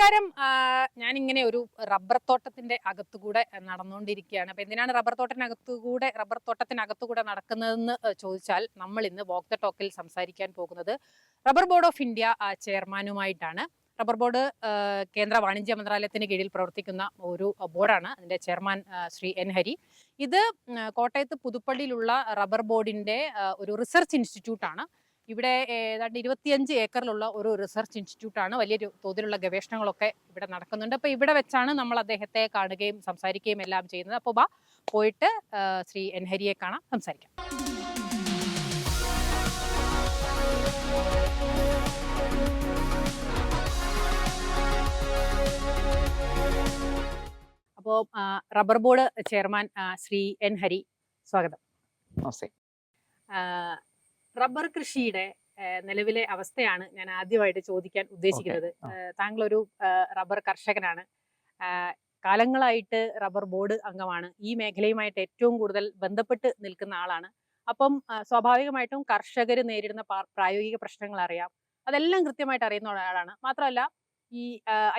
നമസ്കാരം. ഞാനിങ്ങനെ ഒരു റബ്ബർ തോട്ടത്തിന്റെ അകത്തുകൂടെ നടന്നുകൊണ്ടിരിക്കുകയാണ്. അപ്പൊ എന്തിനാണ് റബ്ബർ തോട്ടത്തിനകത്തുകൂടെ നടക്കുന്നതെന്ന് ചോദിച്ചാൽ, നമ്മൾ ഇന്ന് വോക്ക് ദ ടോക്കിൽ സംസാരിക്കാൻ പോകുന്നത് റബ്ബർ ബോർഡ് ഓഫ് ഇന്ത്യ ചെയർമാനുമായിട്ടാണ്. റബ്ബർ ബോർഡ് കേന്ദ്ര വാണിജ്യ മന്ത്രാലയത്തിന് കീഴിൽ പ്രവർത്തിക്കുന്ന ഒരു ബോർഡാണ്. അതിന്റെ ചെയർമാൻ ശ്രീ എൻ ഹരി. ഇത് കോട്ടയത്ത് പുതുപ്പള്ളിയിലുള്ള റബ്ബർ ബോർഡിന്റെ ഒരു റിസർച്ച് ഇൻസ്റ്റിറ്റ്യൂട്ടാണ്. ഇവിടെ ഏതാണ്ട് 25 ഏക്കറിലുള്ള ഒരു റിസർച്ച് ഇൻസ്റ്റിറ്റ്യൂട്ടാണ്. വലിയ തോതിലുള്ള ഗവേഷണങ്ങളൊക്കെ ഇവിടെ നടക്കുന്നുണ്ട്. അപ്പോൾ ഇവിടെ വെച്ചാണ് നമ്മൾ അദ്ദേഹത്തെ കാണുകയും സംസാരിക്കുകയും എല്ലാം ചെയ്യുന്നത്. അപ്പോൾ പോയിട്ട് ശ്രീ എൻ ഹരിയെ കാണാം, സംസാരിക്കാം. അപ്പോൾ rubber board chairman Shri N Hari, സ്വാഗതം. റബ്ബർ കൃഷിയുടെ നിലവിലെ അവസ്ഥയാണ് ഞാൻ ആദ്യമായിട്ട് ചോദിക്കാൻ ഉദ്ദേശിക്കുന്നത്. താങ്കൾ ഒരു റബ്ബർ കർഷകനാണ്, കാലങ്ങളായിട്ട് റബ്ബർ ബോർഡ് അംഗമാണ്, ഈ മേഖലയുമായിട്ട് ഏറ്റവും കൂടുതൽ ബന്ധപ്പെട്ട് നിൽക്കുന്ന ആളാണ്. അപ്പം സ്വാഭാവികമായിട്ടും കർഷകർ നേരിടുന്ന പ്രായോഗിക പ്രശ്നങ്ങൾ അറിയാം, അതെല്ലാം കൃത്യമായിട്ട് അറിയുന്ന ഒരാളാണ്. മാത്രമല്ല, ഈ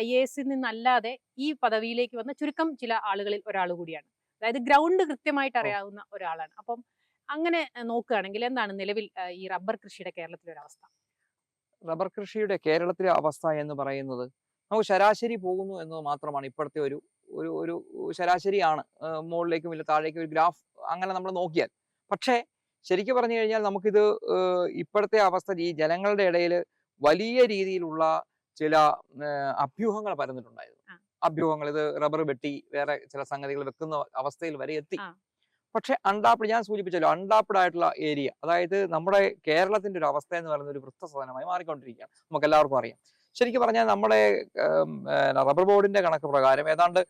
IAS നിന്നല്ലാതെ ഈ പദവിയിലേക്ക് വന്ന ചുരുക്കം ചില ആളുകളിൽ ഒരാൾ കൂടിയാണ്. അതായത് ഗ്രൗണ്ട് കൃത്യമായിട്ട് അറിയാവുന്ന ഒരാളാണ്. അപ്പം അങ്ങനെ നോക്കുകയാണെങ്കിൽ എന്താണ് നിലവിൽ ഈ റബ്ബർ കൃഷിയുടെ കേരളത്തിലെ ഒരു അവസ്ഥ? റബ്ബർ കൃഷിയുടെ കേരളത്തിലെ അവസ്ഥ എന്ന് പറയുന്നത്, നമുക്ക് ശരാശരി പോകുന്നു എന്നത് മാത്രമാണ് ഇപ്പോഴത്തെ ഒരു ഒരു ഒരു ശരാശരിയാണ്. മുകളിലേക്കും ഇല്ല താഴേക്കും ഒരു ഗ്രാഫ് അങ്ങനെ നമ്മൾ നോക്കിയാൽ. പക്ഷേ ശരിക്കും പറഞ്ഞു കഴിഞ്ഞാൽ നമുക്കിത് ഇപ്പോഴത്തെ അവസ്ഥ ഈ ജനങ്ങളുടെ ഇടയിൽ വലിയ രീതിയിലുള്ള ചില അഭ്യൂഹങ്ങൾ പരന്നിട്ടുണ്ടായിരുന്നു. അഭ്യൂഹങ്ങൾ, ഇത് റബ്ബർ വെട്ടി വേറെ ചില സംഗതികൾ വെക്കുന്ന അവസ്ഥയിൽ വരെ എത്തി. പക്ഷെ അൺടാപ്ഡ്, ഞാൻ സൂചിപ്പിച്ചല്ലോ, അൺടാപ്ഡ് ആയിട്ടുള്ള ഏരിയ, അതായത് നമ്മുടെ കേരളത്തിന്റെ ഒരു അവസ്ഥ എന്ന് പറയുന്ന ഒരു വൃത്തസാധനമായി മാറിക്കൊണ്ടിരിക്കുകയാണ്. നമുക്ക് എല്ലാവർക്കും അറിയാം. ശരിക്കും പറഞ്ഞാൽ നമ്മുടെ റബ്ബർ ബോർഡിന്റെ കണക്ക് പ്രകാരം ഏതാണ്ട്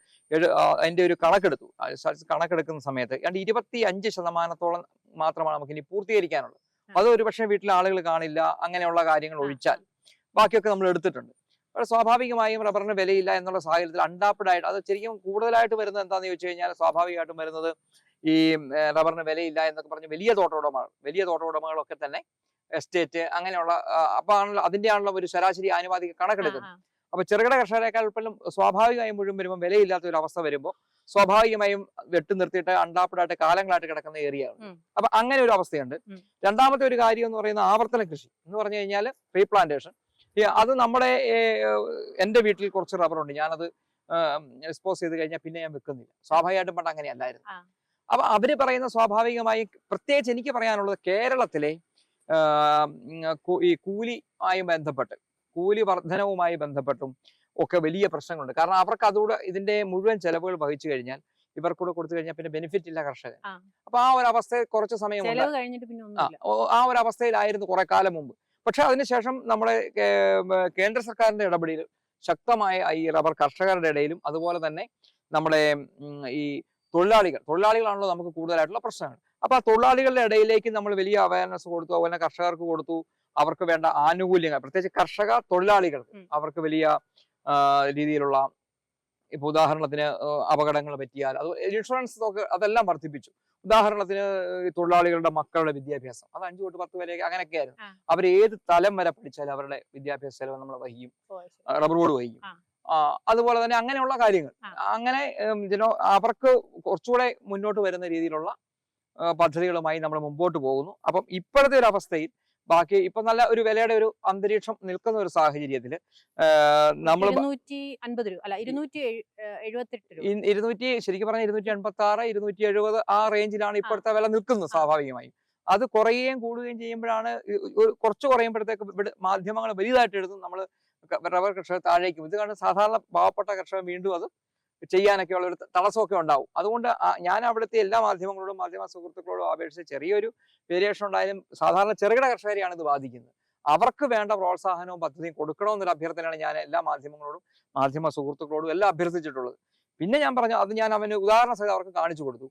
അതിന്റെ ഒരു കണക്കെടുക്കുന്ന സമയത്ത് ഏതാണ്ട് 25% മാത്രമാണ് നമുക്ക് ഇനി പൂർത്തീകരിക്കാനുള്ളത്. അത് ഒരു പക്ഷേ വീട്ടിലെ ആളുകൾ കാണില്ല, അങ്ങനെയുള്ള കാര്യങ്ങൾ ഒഴിച്ചാൽ ബാക്കിയൊക്കെ നമ്മൾ എടുത്തിട്ടുണ്ട്. സ്വാഭാവികമായും റബ്ബറിന് വിലയില്ല എന്നുള്ള സാഹചര്യത്തിൽ അൺടാപ്ഡ് ആയിട്ട്, അത് ശരിക്കും കൂടുതലായിട്ട് വരുന്നത് എന്താണെന്ന് ചോദിച്ചു കഴിഞ്ഞാൽ, സ്വാഭാവികമായിട്ടും വരുന്നത് ഈ റബ്ബറിന് വിലയില്ല എന്നൊക്കെ പറഞ്ഞ് വലിയ തോട്ടോടമകളൊക്കെ തന്നെ എസ്റ്റേറ്റ് അങ്ങനെയുള്ള, അപ്പൊ ആണല്ലോ അതിന്റെ ആണല്ലോ ഒരു ശരാശരി ആനുപാതിക കണക്കെടുക്കുന്നത്. അപ്പൊ ചെറുകിട കർഷകരെക്കാൾ സ്വാഭാവികമായും മുഴുവൻ വരുമ്പോൾ വിലയില്ലാത്ത ഒരു അവസ്ഥ വരുമ്പോൾ സ്വാഭാവികമായും വെട്ടി നിർത്തിയിട്ട് അൺടാപ്ഡായിട്ട് കാലങ്ങളായിട്ട് കിടക്കുന്ന ഏരിയയാണ്. അപ്പൊ അങ്ങനെ ഒരു അവസ്ഥയുണ്ട്. രണ്ടാമത്തെ ഒരു കാര്യം എന്ന് പറയുന്ന ആവർത്തന കൃഷി എന്ന് പറഞ്ഞു കഴിഞ്ഞാൽ റീപ്ലാന്റേഷൻ. അത് നമ്മുടെ എന്റെ വീട്ടിൽ കുറച്ച് റബ്ബറുണ്ട്, ഞാനത് ഡിസ്പോസ് ചെയ്ത് കഴിഞ്ഞാൽ പിന്നെ ഞാൻ വെക്കുന്നില്ല. സ്വാഭാവികമായിട്ടും പണ്ട് അങ്ങനെയല്ലായിരുന്നു. അപ്പൊ അവര് പറയുന്ന സ്വാഭാവികമായി, പ്രത്യേകിച്ച് എനിക്ക് പറയാനുള്ളത്, കേരളത്തിലെ ഈ കൂലി വർധനവുമായി ബന്ധപ്പെട്ടും ഒക്കെ വലിയ പ്രശ്നങ്ങളുണ്ട്. കാരണം അവർക്ക് അതോടെ ഇതിന്റെ മുഴുവൻ ചെലവുകൾ വഹിച്ചു കഴിഞ്ഞാൽ, ഇവർക്കൂടെ കൊടുത്തു കഴിഞ്ഞാൽ പിന്നെ ബെനിഫിറ്റ് ഇല്ല കർഷകൻ. അപ്പൊ ആ ഒരു അവസ്ഥ കുറച്ച് സമയം ആ ഒരു അവസ്ഥയിലായിരുന്നു കുറെ കാലം മുമ്പ്. പക്ഷെ അതിനുശേഷം നമ്മുടെ കേന്ദ്ര സർക്കാരിന്റെ ഇടപെടൽ ശക്തമായ ഈ റബ്ബർ കർഷകരുടെ ഇടയിലും, അതുപോലെ തന്നെ നമ്മുടെ ഈ തൊഴിലാളികളാണല്ലോ നമുക്ക് കൂടുതലായിട്ടുള്ള പ്രശ്നങ്ങൾ. അപ്പൊ ആ തൊഴിലാളികളുടെ ഇടയിലേക്ക് നമ്മൾ വലിയ അവയർനെസ് കൊടുത്തു, അതുപോലെ കർഷകർക്ക് കൊടുത്തു. അവർക്ക് വേണ്ട ആനുകൂല്യങ്ങൾ, പ്രത്യേകിച്ച് തൊഴിലാളികൾക്ക് അവർക്ക് വലിയ രീതിയിലുള്ള, ഇപ്പൊ ഉദാഹരണത്തിന് അപകടങ്ങൾ പറ്റിയാൽ അത് ഇൻഷുറൻസ് അതെല്ലാം വർദ്ധിപ്പിച്ചു. ഉദാഹരണത്തിന് തൊഴിലാളികളുടെ മക്കളുടെ വിദ്യാഭ്യാസം, അത് 5 തൊട്ട് 10 വരെ അങ്ങനെയൊക്കെ ആയിരുന്നു. അവർ ഏത് തലം വരെ പഠിച്ചാലും അവരുടെ വിദ്യാഭ്യാസ ചെലവ് നമ്മൾ വഹിക്കും, റബ്ബർ ബോർഡ് വഹിക്കും. അതുപോലെ തന്നെ അങ്ങനെയുള്ള കാര്യങ്ങൾ, അങ്ങനെ അവർക്ക് കുറച്ചുകൂടെ മുന്നോട്ട് വരുന്ന രീതിയിലുള്ള പദ്ധതികളുമായി നമ്മൾ മുമ്പോട്ട് പോകുന്നു. അപ്പം ഇപ്പോഴത്തെ ഒരു അവസ്ഥയിൽ ബാക്കി ഇപ്പൊ നല്ല ഒരു വിലയുടെ ഒരു അന്തരീക്ഷം നിൽക്കുന്ന ഒരു സാഹചര്യത്തില് നമ്മൾ ശരിക്കും പറഞ്ഞാൽ 286, 270 ആ റേഞ്ചിലാണ് ഇപ്പോഴത്തെ വില നിൽക്കുന്നത്. സ്വാഭാവികമായും അത് കുറയുകയും കൂടുകയും ചെയ്യുമ്പോഴാണ്, കുറച്ച് കുറയുമ്പോഴത്തേക്ക് മാധ്യമങ്ങൾ വലുതായിട്ട് എഴുതും നമ്മൾ റബ്ബർ കർഷകർ താഴേക്കും. ഇത് കാരണം സാധാരണ പാവപ്പെട്ട കർഷകർ വീണ്ടും അത് ചെയ്യാനൊക്കെ ഉള്ള ഒരു തടസ്സമൊക്കെ ഉണ്ടാവും. അതുകൊണ്ട് ഞാൻ അവിടുത്തെ എല്ലാ മാധ്യമങ്ങളോടും മാധ്യമ സുഹൃത്തുക്കളോടും അപേക്ഷിച്ച് ചെറിയൊരു വേരിയേഷൻ ഉണ്ടായാലും സാധാരണ ചെറുകിട കർഷകരെയാണ് ഇത് ബാധിക്കുന്നത്. അവർക്ക് വേണ്ട പ്രോത്സാഹനവും പദ്ധതിയും കൊടുക്കണമെന്നൊരു അഭ്യർത്ഥനയാണ് ഞാൻ എല്ലാ മാധ്യമങ്ങളോടും മാധ്യമ സുഹൃത്തുക്കളോടും എല്ലാം അഭ്യർത്ഥിച്ചിട്ടുള്ളത്. പിന്നെ ഞാൻ പറഞ്ഞു, അത് ഞാൻ അവന് ഉദാഹരണ സഹിതം അവർക്ക് കാണിച്ചു കൊടുത്തു.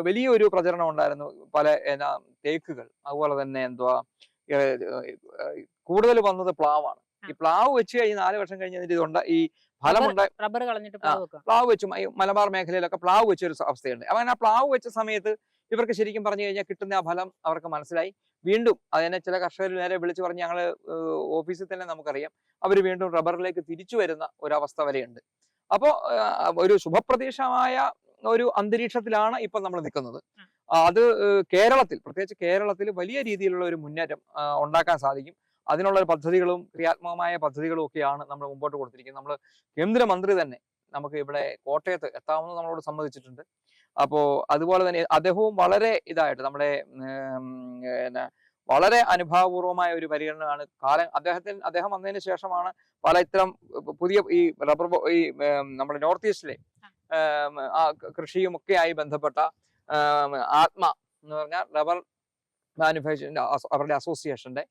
വലിയൊരു പ്രചരണം ഉണ്ടായിരുന്നു. പല തേക്കുകൾ, അതുപോലെ തന്നെ കൂടുതൽ വന്നത് പ്ലാവാണ്. ഈ പ്ലാവ് വെച്ച് കഴിഞ്ഞ് 4 വർഷം കഴിഞ്ഞ് ഇതുണ്ട്, ഈ ഫലമുണ്ടായി പ്ലാവ് വെച്ചു. മലബാർ മേഖലയിലൊക്കെ പ്ലാവ് വെച്ചൊരു അവസ്ഥയുണ്ട്. അങ്ങനെ ആ പ്ലാവ് വെച്ച സമയത്ത് ഇവർക്ക് ശരിക്കും പറഞ്ഞു കഴിഞ്ഞാൽ കിട്ടുന്ന ആ ഫലം അവർക്ക് മനസ്സിലായി. വീണ്ടും അതിനെ ചില കർഷകർ നേരെ വിളിച്ചു പറഞ്ഞ് ഞങ്ങൾ ഓഫീസിൽ തന്നെ നമുക്കറിയാം അവർ വീണ്ടും റബ്ബറിലേക്ക് തിരിച്ചു വരുന്ന ഒരവസ്ഥ വരെയുണ്ട്. അപ്പോൾ ഒരു ശുഭപ്രതീക്ഷമായ ഒരു അന്തരീക്ഷത്തിലാണ് ഇപ്പൊ നമ്മൾ നിൽക്കുന്നത്. അത് കേരളത്തിൽ, പ്രത്യേകിച്ച് കേരളത്തിൽ വലിയ രീതിയിലുള്ള ഒരു മുന്നേറ്റം ഉണ്ടാക്കാൻ സാധിക്കും. അതിനുള്ള പദ്ധതികളും ക്രിയാത്മകമായ പദ്ധതികളും ഒക്കെയാണ് നമ്മൾ മുമ്പോട്ട് കൊടുത്തിരിക്കുന്നത്. നമ്മൾ കേന്ദ്രമന്ത്രി തന്നെ നമുക്ക് ഇവിടെ കോട്ടയത്ത് എത്താമെന്ന് നമ്മളോട് സമ്മതിച്ചിട്ടുണ്ട്. അപ്പോ അതുപോലെ തന്നെ അദ്ദേഹവും വളരെ ഇതായിട്ട് നമ്മുടെ വളരെ അനുഭാവപൂർവമായ ഒരു പരിഗണനയാണ് അദ്ദേഹം വന്നതിന് ശേഷമാണ് പല ഇത്തരം പുതിയ ഈ റബ്ബർ ഈ നമ്മുടെ നോർത്ത് ഈസ്റ്റിലെ കൃഷിയും ഒക്കെയായി ബന്ധപ്പെട്ട ആത്മ എന്ന് പറഞ്ഞാൽ റബ്ബർ മാനുഫാക്ചറിംഗ് അവരുടെ അസോസിയേഷന്റെ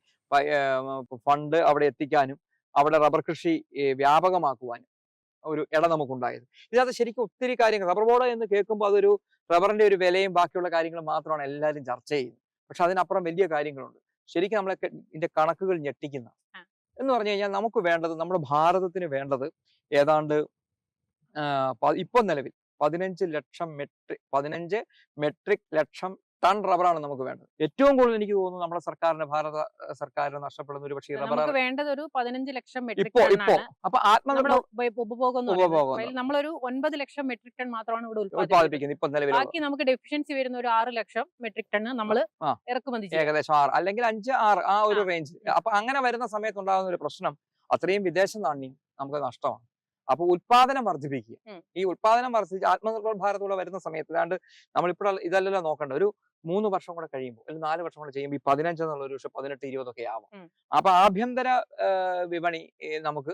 ഫണ്ട് അവിടെ എത്തിക്കാനും അവിടെ റബ്ബർ കൃഷി വ്യാപകമാക്കുവാനും ഒരു ഇട നമുക്കുണ്ടായത്. ഇതിനകത്ത് ശരിക്കും ഒത്തിരി കാര്യങ്ങൾ, റബ്ബർ ബോർഡ് എന്ന് കേൾക്കുമ്പോൾ അതൊരു റബ്ബറിന്റെ ഒരു വിലയും ബാക്കിയുള്ള കാര്യങ്ങളും മാത്രമാണ് എല്ലാവരും ചർച്ച ചെയ്യുന്നത്. പക്ഷെ അതിനപ്പുറം വലിയ കാര്യങ്ങളുണ്ട്. ശരിക്കും നമ്മളെ ഇതിന്റെ കണക്കുകൾ ഞെട്ടിക്കുന്ന എന്ന് പറഞ്ഞു കഴിഞ്ഞാൽ നമുക്ക് വേണ്ടത്, നമ്മുടെ ഭാരതത്തിന് വേണ്ടത് ഏതാണ്ട് ഇപ്പൊ നിലവിൽ 15 മെട്രിക് ലക്ഷം ടൺ റബ്ബറാണ് നമുക്ക് വേണ്ടത്. ഏറ്റവും കൂടുതൽ എനിക്ക് തോന്നുന്നു നമ്മുടെ സർക്കാരിന്, ഭാരത സർക്കാരിന് നഷ്ടപ്പെടുന്ന ഒരു പക്ഷേ റബ്ബർ വേണ്ടത് ഒരു 15 ലക്ഷം മെട്രിക് ഇപ്പോ ടൺ. അപ്പൊ ഉപഭോഗം നമ്മളൊരു 9 ലക്ഷം മെട്രിക് ടൺ മാത്രമാണ് ഇവിടെ ഉത്പാദിപ്പിക്കുന്നത് ഇപ്പൊ നിലവിൽ. ബാക്കി നമുക്ക് ഡെഫിഷ്യൻസി വരുന്ന ഒരു 6 ലക്ഷം മെട്രിക് ടൺ നമ്മൾ ഇറക്കുമതി ചെയ്യും. ഏകദേശം 6 അല്ലെങ്കിൽ 5-6 ആ ഒരു റേഞ്ച്. അപ്പൊ അങ്ങനെ വരുന്ന സമയത്ത് ഉണ്ടാകുന്ന ഒരു പ്രശ്നം, അത്രയും വിദേശ നാണ്യം നമുക്ക് നഷ്ടമാണ്. അപ്പൊ ഉത്പാദനം വർദ്ധിപ്പിക്കുക. ഈ ഉത്പാദനം വർദ്ധിച്ച് ആത്മനിർഭർ ഭാരത് കൂടെ വരുന്ന സമയത്ത്, അല്ലാണ്ട് നമ്മളിപ്പോൾ ഇതല്ലല്ലോ നോക്കണ്ട, ഒരു 3 വർഷം കൂടെ കഴിയുമ്പോൾ അല്ലെങ്കിൽ 4 വർഷം കൂടെ ചെയ്യുമ്പോൾ ഈ 15 എന്നുള്ള ഒരു 18-20 ഒക്കെ ആവും. അപ്പൊ ആഭ്യന്തര വിപണി നമുക്ക്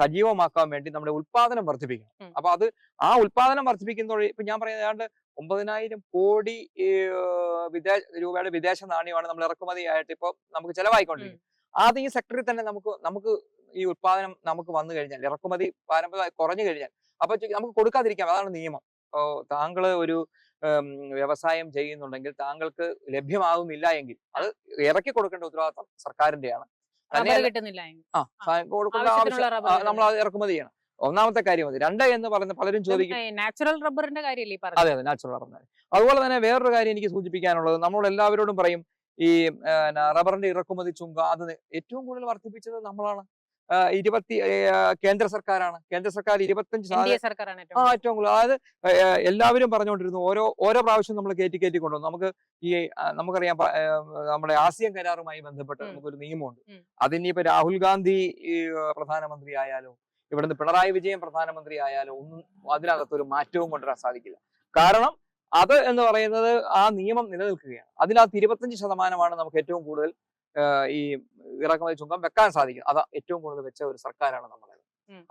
സജീവമാക്കാൻ വേണ്ടി നമ്മുടെ ഉത്പാദനം വർദ്ധിപ്പിക്കണം. അപ്പൊ അത് ആ ഉത്പാദനം വർദ്ധിപ്പിക്കുന്ന ഇപ്പൊ ഞാൻ പറയുന്നത് ഏതാണ്ട് 9,000 കോടി രൂപയുടെ വിദേശ നാണ്യമാണ് നമ്മൾ ഇറക്കുമതിയായിട്ട് ഇപ്പൊ നമുക്ക് ചെലവായിക്കൊണ്ടിരിക്കുന്നത്. ആദ്യം ഈ സെക്ടറിൽ തന്നെ നമുക്ക് ഈ ഉത്പാദനം നമുക്ക് വന്നു കഴിഞ്ഞാൽ, ഇറക്കുമതി പാരമ്പര്യമായി കുറഞ്ഞു കഴിഞ്ഞാൽ അപ്പൊ നമുക്ക് കൊടുക്കാതിരിക്കാം. അതാണ് നിയമം. താങ്കൾ ഒരു വ്യവസായം ചെയ്യുന്നുണ്ടെങ്കിൽ താങ്കൾക്ക് ലഭ്യമാകുന്നില്ല എങ്കിൽ അത് ഇറക്കി കൊടുക്കേണ്ട ഉത്തരവാദിത്തം സർക്കാരിന്റെയാണ്. കൊടുക്കേണ്ട ആവശ്യം നമ്മൾ അത് ഇറക്കുമതി ചെയ്യണം. ഒന്നാമത്തെ കാര്യം അത്. 2 എന്ന് പറയുന്നത് പലരും ചോദിക്കും, നാച്ചുറൽ റബ്ബറിന്റെ കാര്യമല്ലേ? അതെ അതെ, നാച്ചുറൽ റബ്ബർ. അതുപോലെ തന്നെ വേറൊരു കാര്യം എനിക്ക് സൂചിപ്പിക്കാനുള്ളത്, നമ്മളോട് എല്ലാവരോടും പറയും ഈ റബ്ബറിന്റെ ഇറക്കുമതി ചുങ്കം അത് ഏറ്റവും കൂടുതൽ വർദ്ധിപ്പിച്ചത് നമ്മളാണ്. കേന്ദ്ര സർക്കാരാണ്. കേന്ദ്ര സർക്കാർ 25% ഏറ്റവും കൂടുതൽ. അതായത് എല്ലാവരും പറഞ്ഞുകൊണ്ടിരുന്നു, ഓരോ പ്രാവശ്യം നമ്മൾ കയറ്റി കൊണ്ടുവന്നു. നമുക്കറിയാം നമ്മുടെ ആസിയൻ കരാറുമായി ബന്ധപ്പെട്ട് നമുക്കൊരു നിയമമുണ്ട്. അതിനിപ്പോ രാഹുൽ ഗാന്ധി പ്രധാനമന്ത്രി ആയാലോ ഇവിടുന്ന് പിണറായി വിജയൻ പ്രധാനമന്ത്രി ആയാലോ ഒന്നും അതിനകത്തൊരു മാറ്റവും കൊണ്ടുവരാൻ സാധിക്കില്ല. കാരണം അത് എന്ന് പറയുന്നത് ആ നിയമം നിലനിൽക്കുകയാണ്. അതിനകത്ത് 25% നമുക്ക് ഏറ്റവും കൂടുതൽ ഈ ഇറക്കുമതി ചുങ്കം വെക്കാൻ സാധിക്കും. അത് ഏറ്റവും കൂടുതൽ വെച്ച ഒരു സർക്കാരാണ് നമ്മുടെ.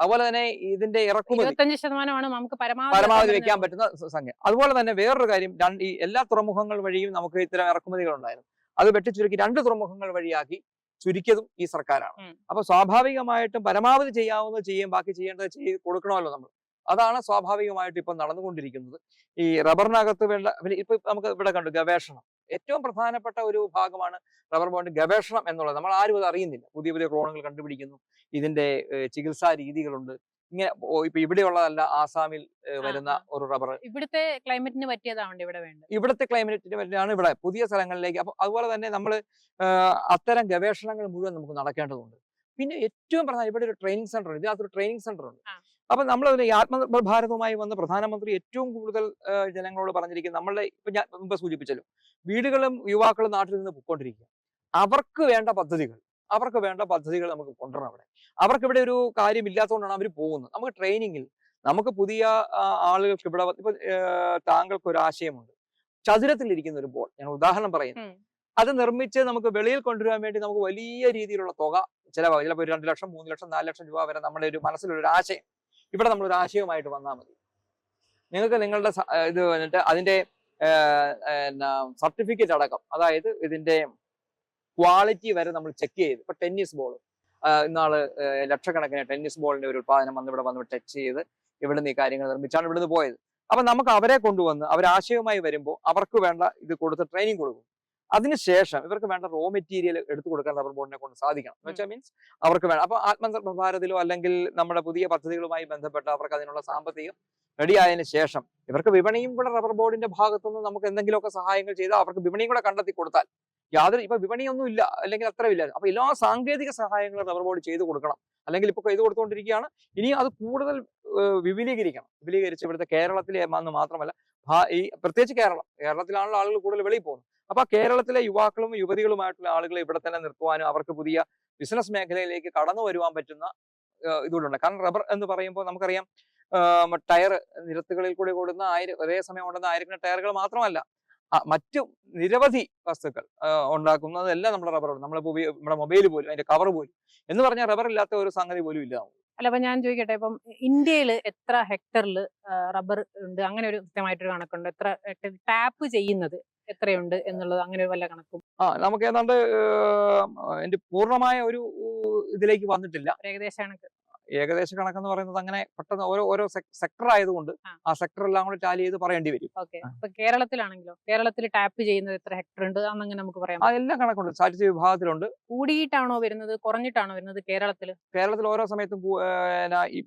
അതുപോലെ തന്നെ ഇതിന്റെ ഇറക്കുമതി 25% നമുക്ക് പരമാവധി വെക്കാൻ പറ്റുന്ന സംഖ്യ. അതുപോലെ തന്നെ വേറൊരു കാര്യം, ഈ എല്ലാ തുറമുഖങ്ങൾ വഴിയും നമുക്ക് ഇത്തരം ഇറക്കുമതികൾ ഉണ്ടായിരുന്നു. അത് വെട്ടിച്ചുരുക്കി 2 തുറമുഖങ്ങൾ വഴിയാക്കി ചുരുക്കിയതും ഈ സർക്കാരാണ്. അപ്പൊ സ്വാഭാവികമായിട്ടും പരമാവധി ചെയ്യാവുന്നത് ചെയ്യും, ബാക്കി ചെയ്യേണ്ടത് ചെയ്ത് കൊടുക്കണമല്ലോ നമ്മൾ. അതാണ് സ്വാഭാവികമായിട്ട് ഇപ്പൊ നടന്നുകൊണ്ടിരിക്കുന്നത്. ഈ റബ്ബറിനകത്ത് വേണ്ട ഇപ്പൊ നമുക്ക് ഇവിടെ കണ്ടു ഗവേഷണം ഏറ്റവും പ്രധാനപ്പെട്ട ഒരു ഭാഗമാണ് റബ്ബർ ബോണ്ട് ഗവേഷണം എന്നുള്ളത്. നമ്മൾ ആരും അത് അറിയുന്നില്ല. പുതിയ പുതിയ ക്ലോണുകൾ കണ്ടുപിടിക്കുന്നു, ഇതിന്റെ ചികിത്സാ രീതികളുണ്ട്. ഇങ്ങനെ ഇപ്പൊ ഇവിടെയുള്ളതല്ല, ആസാമിൽ വരുന്ന ഒരു റബ്ബർ ഇവിടുത്തെ ക്ലൈമറ്റിന് പറ്റിയതാണ് ഇവിടെ വേണ്ടത്. ഇവിടുത്തെ ക്ലൈമറ്റിന് പറ്റിയാണ് ഇവിടെ പുതിയ സ്ഥലങ്ങളിലേക്ക്. അപ്പൊ അതുപോലെ തന്നെ നമ്മൾ അത്തരം ഗവേഷണങ്ങൾ മുഴുവൻ നമുക്ക് നടക്കേണ്ടതുണ്ട്. പിന്നെ ഏറ്റവും പ്രധാനം ഇവിടെ ഒരു ട്രെയിനിങ് സെന്റർ ഉണ്ട്. ഇതിനകത്തൊരു ട്രെയിനിങ് സെന്റർ ഉണ്ട്. അപ്പൊ നമ്മൾ ഈ ആത്മനിർഭർ ഭാരതവുമായി വന്ന് പ്രധാനമന്ത്രി ഏറ്റവും കൂടുതൽ ജനങ്ങളോട് പറഞ്ഞിരിക്കുന്നത്, നമ്മളുടെ ഇപ്പൊ ഞാൻ മുമ്പ് സൂചിപ്പിച്ചല്ലോ, വീടുകളും യുവാക്കളും നാട്ടിൽ നിന്ന് പൊയ്ക്കൊണ്ടിരിക്കുക. അവർക്ക് വേണ്ട പദ്ധതികൾ നമുക്ക് കൊണ്ടുവരണം അവിടെ. അവർക്ക് ഇവിടെ ഒരു കാര്യം ഇല്ലാത്തതുകൊണ്ടാണ് അവർ പോകുന്നത്. നമുക്ക് ട്രെയിനിങ്ങിൽ നമുക്ക് പുതിയ ആളുകൾക്ക് ഇവിടെ ഇപ്പൊ താങ്കൾക്ക് ഒരു ആശയമുണ്ട്, ചതുരത്തിലിരിക്കുന്ന ഒരു ബോൾ, ഞാൻ ഉദാഹരണം പറയുന്നു, അത് നിർമ്മിച്ച് നമുക്ക് വെളിയിൽ കൊണ്ടുവരാൻ വേണ്ടി നമുക്ക് വലിയ രീതിയിലുള്ള തുക ചിലവാകും. ചിലപ്പോൾ 2 ലക്ഷം 3 ലക്ഷം 4 ലക്ഷം രൂപ വരെ നമ്മുടെ ഒരു മനസ്സിലൊരു ആശയം. ഇവിടെ നമ്മളൊരു ആശയമായിട്ട് വന്നാൽ മതി. നിങ്ങൾക്ക് നിങ്ങളുടെ ഇത് വന്നിട്ട് അതിന്റെ സർട്ടിഫിക്കറ്റ് അടക്കം, അതായത് ഇതിന്റെ ക്വാളിറ്റി വരെ നമ്മൾ ചെക്ക് ചെയ്ത്, ഇപ്പൊ ടെന്നീസ് ബോൾ ഇന്നാള് ലക്ഷക്കണക്കിന് ടെന്നീസ് ബോളിന്റെ ഒരു ഉത്പാദനം വന്ന് ടച്ച് ചെയ്ത് ഇവിടുന്ന് ഈ കാര്യങ്ങൾ നിർമ്മിച്ചാണ് ഇവിടുന്ന് പോയത്. അപ്പൊ നമുക്ക് അവരെ കൊണ്ടുവന്ന് അവരാശയവുമായി വരുമ്പോൾ അവർക്ക് വേണ്ട ഇത് കൊടുത്ത് ട്രെയിനിങ് കൊടുക്കും. അതിനുശേഷം ഇവർക്ക് വേണ്ട റോ മെറ്റീരിയൽ എടുത്തു കൊടുക്കാൻ റബ്ബർ ബോർഡിനെ കൊണ്ട് സാധിക്കണം. എന്ന് വെച്ചാൽ മീൻസ് അവർക്ക് വേണം. അപ്പൊ ആത്മനിർഭർ ഭാരതിലോ അല്ലെങ്കിൽ നമ്മുടെ പുതിയ പദ്ധതികളുമായി ബന്ധപ്പെട്ട് അവർക്ക് അതിനുള്ള സാമ്പത്തികം റെഡിയായതിനു ശേഷം ഇവർക്ക് വിപണിയും കൂടെ റബ്ബർ ബോർഡിന്റെ ഭാഗത്തുനിന്ന് നമുക്ക് എന്തെങ്കിലുമൊക്കെ സഹായങ്ങൾ ചെയ്താൽ അവർക്ക് വിപണിയും കൂടെ കണ്ടെത്തി കൊടുത്താൽ യാതൊരു ഇപ്പൊ വിപണിയൊന്നും ഇല്ല, അല്ലെങ്കിൽ അത്ര ഇല്ല. അപ്പൊ എല്ലാ സാങ്കേതിക സഹായങ്ങളും റബ്ബർ ബോർഡ് ചെയ്തു കൊടുക്കണം, അല്ലെങ്കിൽ ഇപ്പൊ ചെയ്തു കൊടുത്തുകൊണ്ടിരിക്കുകയാണ്. ഇനി അത് കൂടുതൽ വിപുലീകരിക്കണം. വിപുലീകരിച്ച് ഇവിടുത്തെ കേരളത്തിലെ എന്ന് മാത്രമല്ല, ഈ പ്രത്യേകിച്ച് കേരളത്തിലാണല്ലോ ആളുകൾ കൂടുതൽ വെളിയിൽ പോകുന്നത്. അപ്പൊ കേരളത്തിലെ യുവാക്കളും യുവതികളുമായിട്ടുള്ള ആളുകളെ ഇവിടെ തന്നെ നിർത്തുവാനും അവർക്ക് പുതിയ ബിസിനസ് മേഖലയിലേക്ക് കടന്നു വരുവാൻ പറ്റുന്ന ഇതുകൊണ്ടുണ്ട്. കാരണം റബ്ബർ എന്ന് പറയുമ്പോൾ നമുക്കറിയാം, ടയർ നിരത്തുകളിൽ കൂടി ഓടുന്ന ഒരേ സമയം ഓടുന്ന ആയിരക്കണക്കിന് ടയറുകൾ മാത്രമല്ല, മറ്റു നിരവധി വസ്തുക്കൾ ഉണ്ടാക്കുന്നതെല്ലാം നമ്മുടെ റബ്ബറുണ്ട്. നമ്മുടെ മൊബൈൽ പോലും അതിന്റെ കവർ പോലും എന്ന് പറഞ്ഞാൽ റബ്ബർ ഇല്ലാത്ത ഒരു സംഗതി പോലും ഇല്ല. അല്ല, അപ്പൊ ഞാൻ ചോദിക്കട്ടെ, ഇപ്പം ഇന്ത്യയിൽ എത്ര ഹെക്ടറിൽ റബ്ബർ ഉണ്ട്? അങ്ങനെ ഒരു കൃത്യമായിട്ടൊരു കണക്കുണ്ട്. എത്ര ഹെക്ടർ ടാപ്പ് ചെയ്യുന്നത് എത്രയുണ്ട് എന്നുള്ളത്, അങ്ങനെ ഒരു വല്ല കണക്കും? നമുക്ക് ഏതാണ്ട് എന്റെ പൂർണ്ണമായ ഒരു ഇതിലേക്ക് വന്നിട്ടില്ല. ഏകദേശ കണക്ക് ഏകദേശ കണക്കെന്ന് പറയുന്നത് അങ്ങനെ പെട്ടെന്ന് ഓരോ സെക്ടർ ആയതുകൊണ്ട് ആ സെക്ടർ എല്ലാം കൂടെ ടാലി ചെയ്ത് പറയേണ്ടി വരും. ഓക്കെ. അപ്പൊ കേരളത്തിലാണെങ്കിലോ, കേരളത്തിൽ ടാപ്പ് ചെയ്യുന്നത് എത്ര ഹെക്ടർ ഉണ്ട് അങ്ങനെ നമുക്ക് പറയാം? അതെല്ലാം കണക്കുണ്ട്, സ്റ്റാറ്റിസ്റ്റിക്സ് വിഭാഗത്തിലുണ്ട്. കൂടിയിട്ടാണോ വരുന്നത്, കുറഞ്ഞിട്ടാണോ വരുന്നത് കേരളത്തിൽ ഓരോ സമയത്തും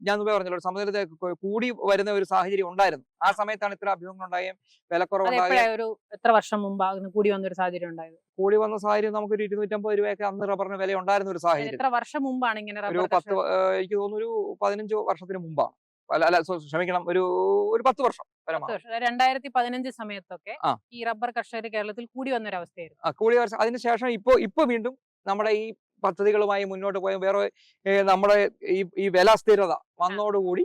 ഞാൻ മുമ്പേ പറഞ്ഞല്ലോ, ഒരു സമയത്ത് കൂടി വരുന്ന ഒരു സാഹചര്യം ഉണ്ടായിരുന്നു. ആ സമയത്താണ് ഇത്ര അഭ്യൂഹങ്ങൾ ഉണ്ടായും വിലക്കുറവുണ്ടാകും. ഒരു എത്ര വർഷം മുമ്പാണ് കൂടി വന്ന ഒരു സാഹചര്യം ഉണ്ടായത്? കൂടി വന്ന സാഹചര്യം നമുക്കൊരു 250 രൂപയൊക്കെ അന്ന് റബ്ബറിന് വില ഉണ്ടായിരുന്ന ഒരു സാഹചര്യം. എത്ര വർഷം മുമ്പാണ് ഇങ്ങനെ? ഒരു 10, എനിക്ക് തോന്നുന്നു ഒരു 15 വർഷത്തിന് മുമ്പാണ്. ക്ഷമിക്കണം, ഒരു 10 വർഷം. 2015 സമയത്തൊക്കെ ഈ റബ്ബർ കർഷകർ കേരളത്തിൽ കൂടി വന്ന ഒരു അവസ്ഥയായിരുന്നു. കൂടി വർഷം അതിനുശേഷം ഇപ്പൊ വീണ്ടും നമ്മുടെ ഈ പദ്ധതികളുമായി മുന്നോട്ട് പോയ വേറെ നമ്മുടെ ഈ വില സ്ഥിരത വന്നതോടുകൂടി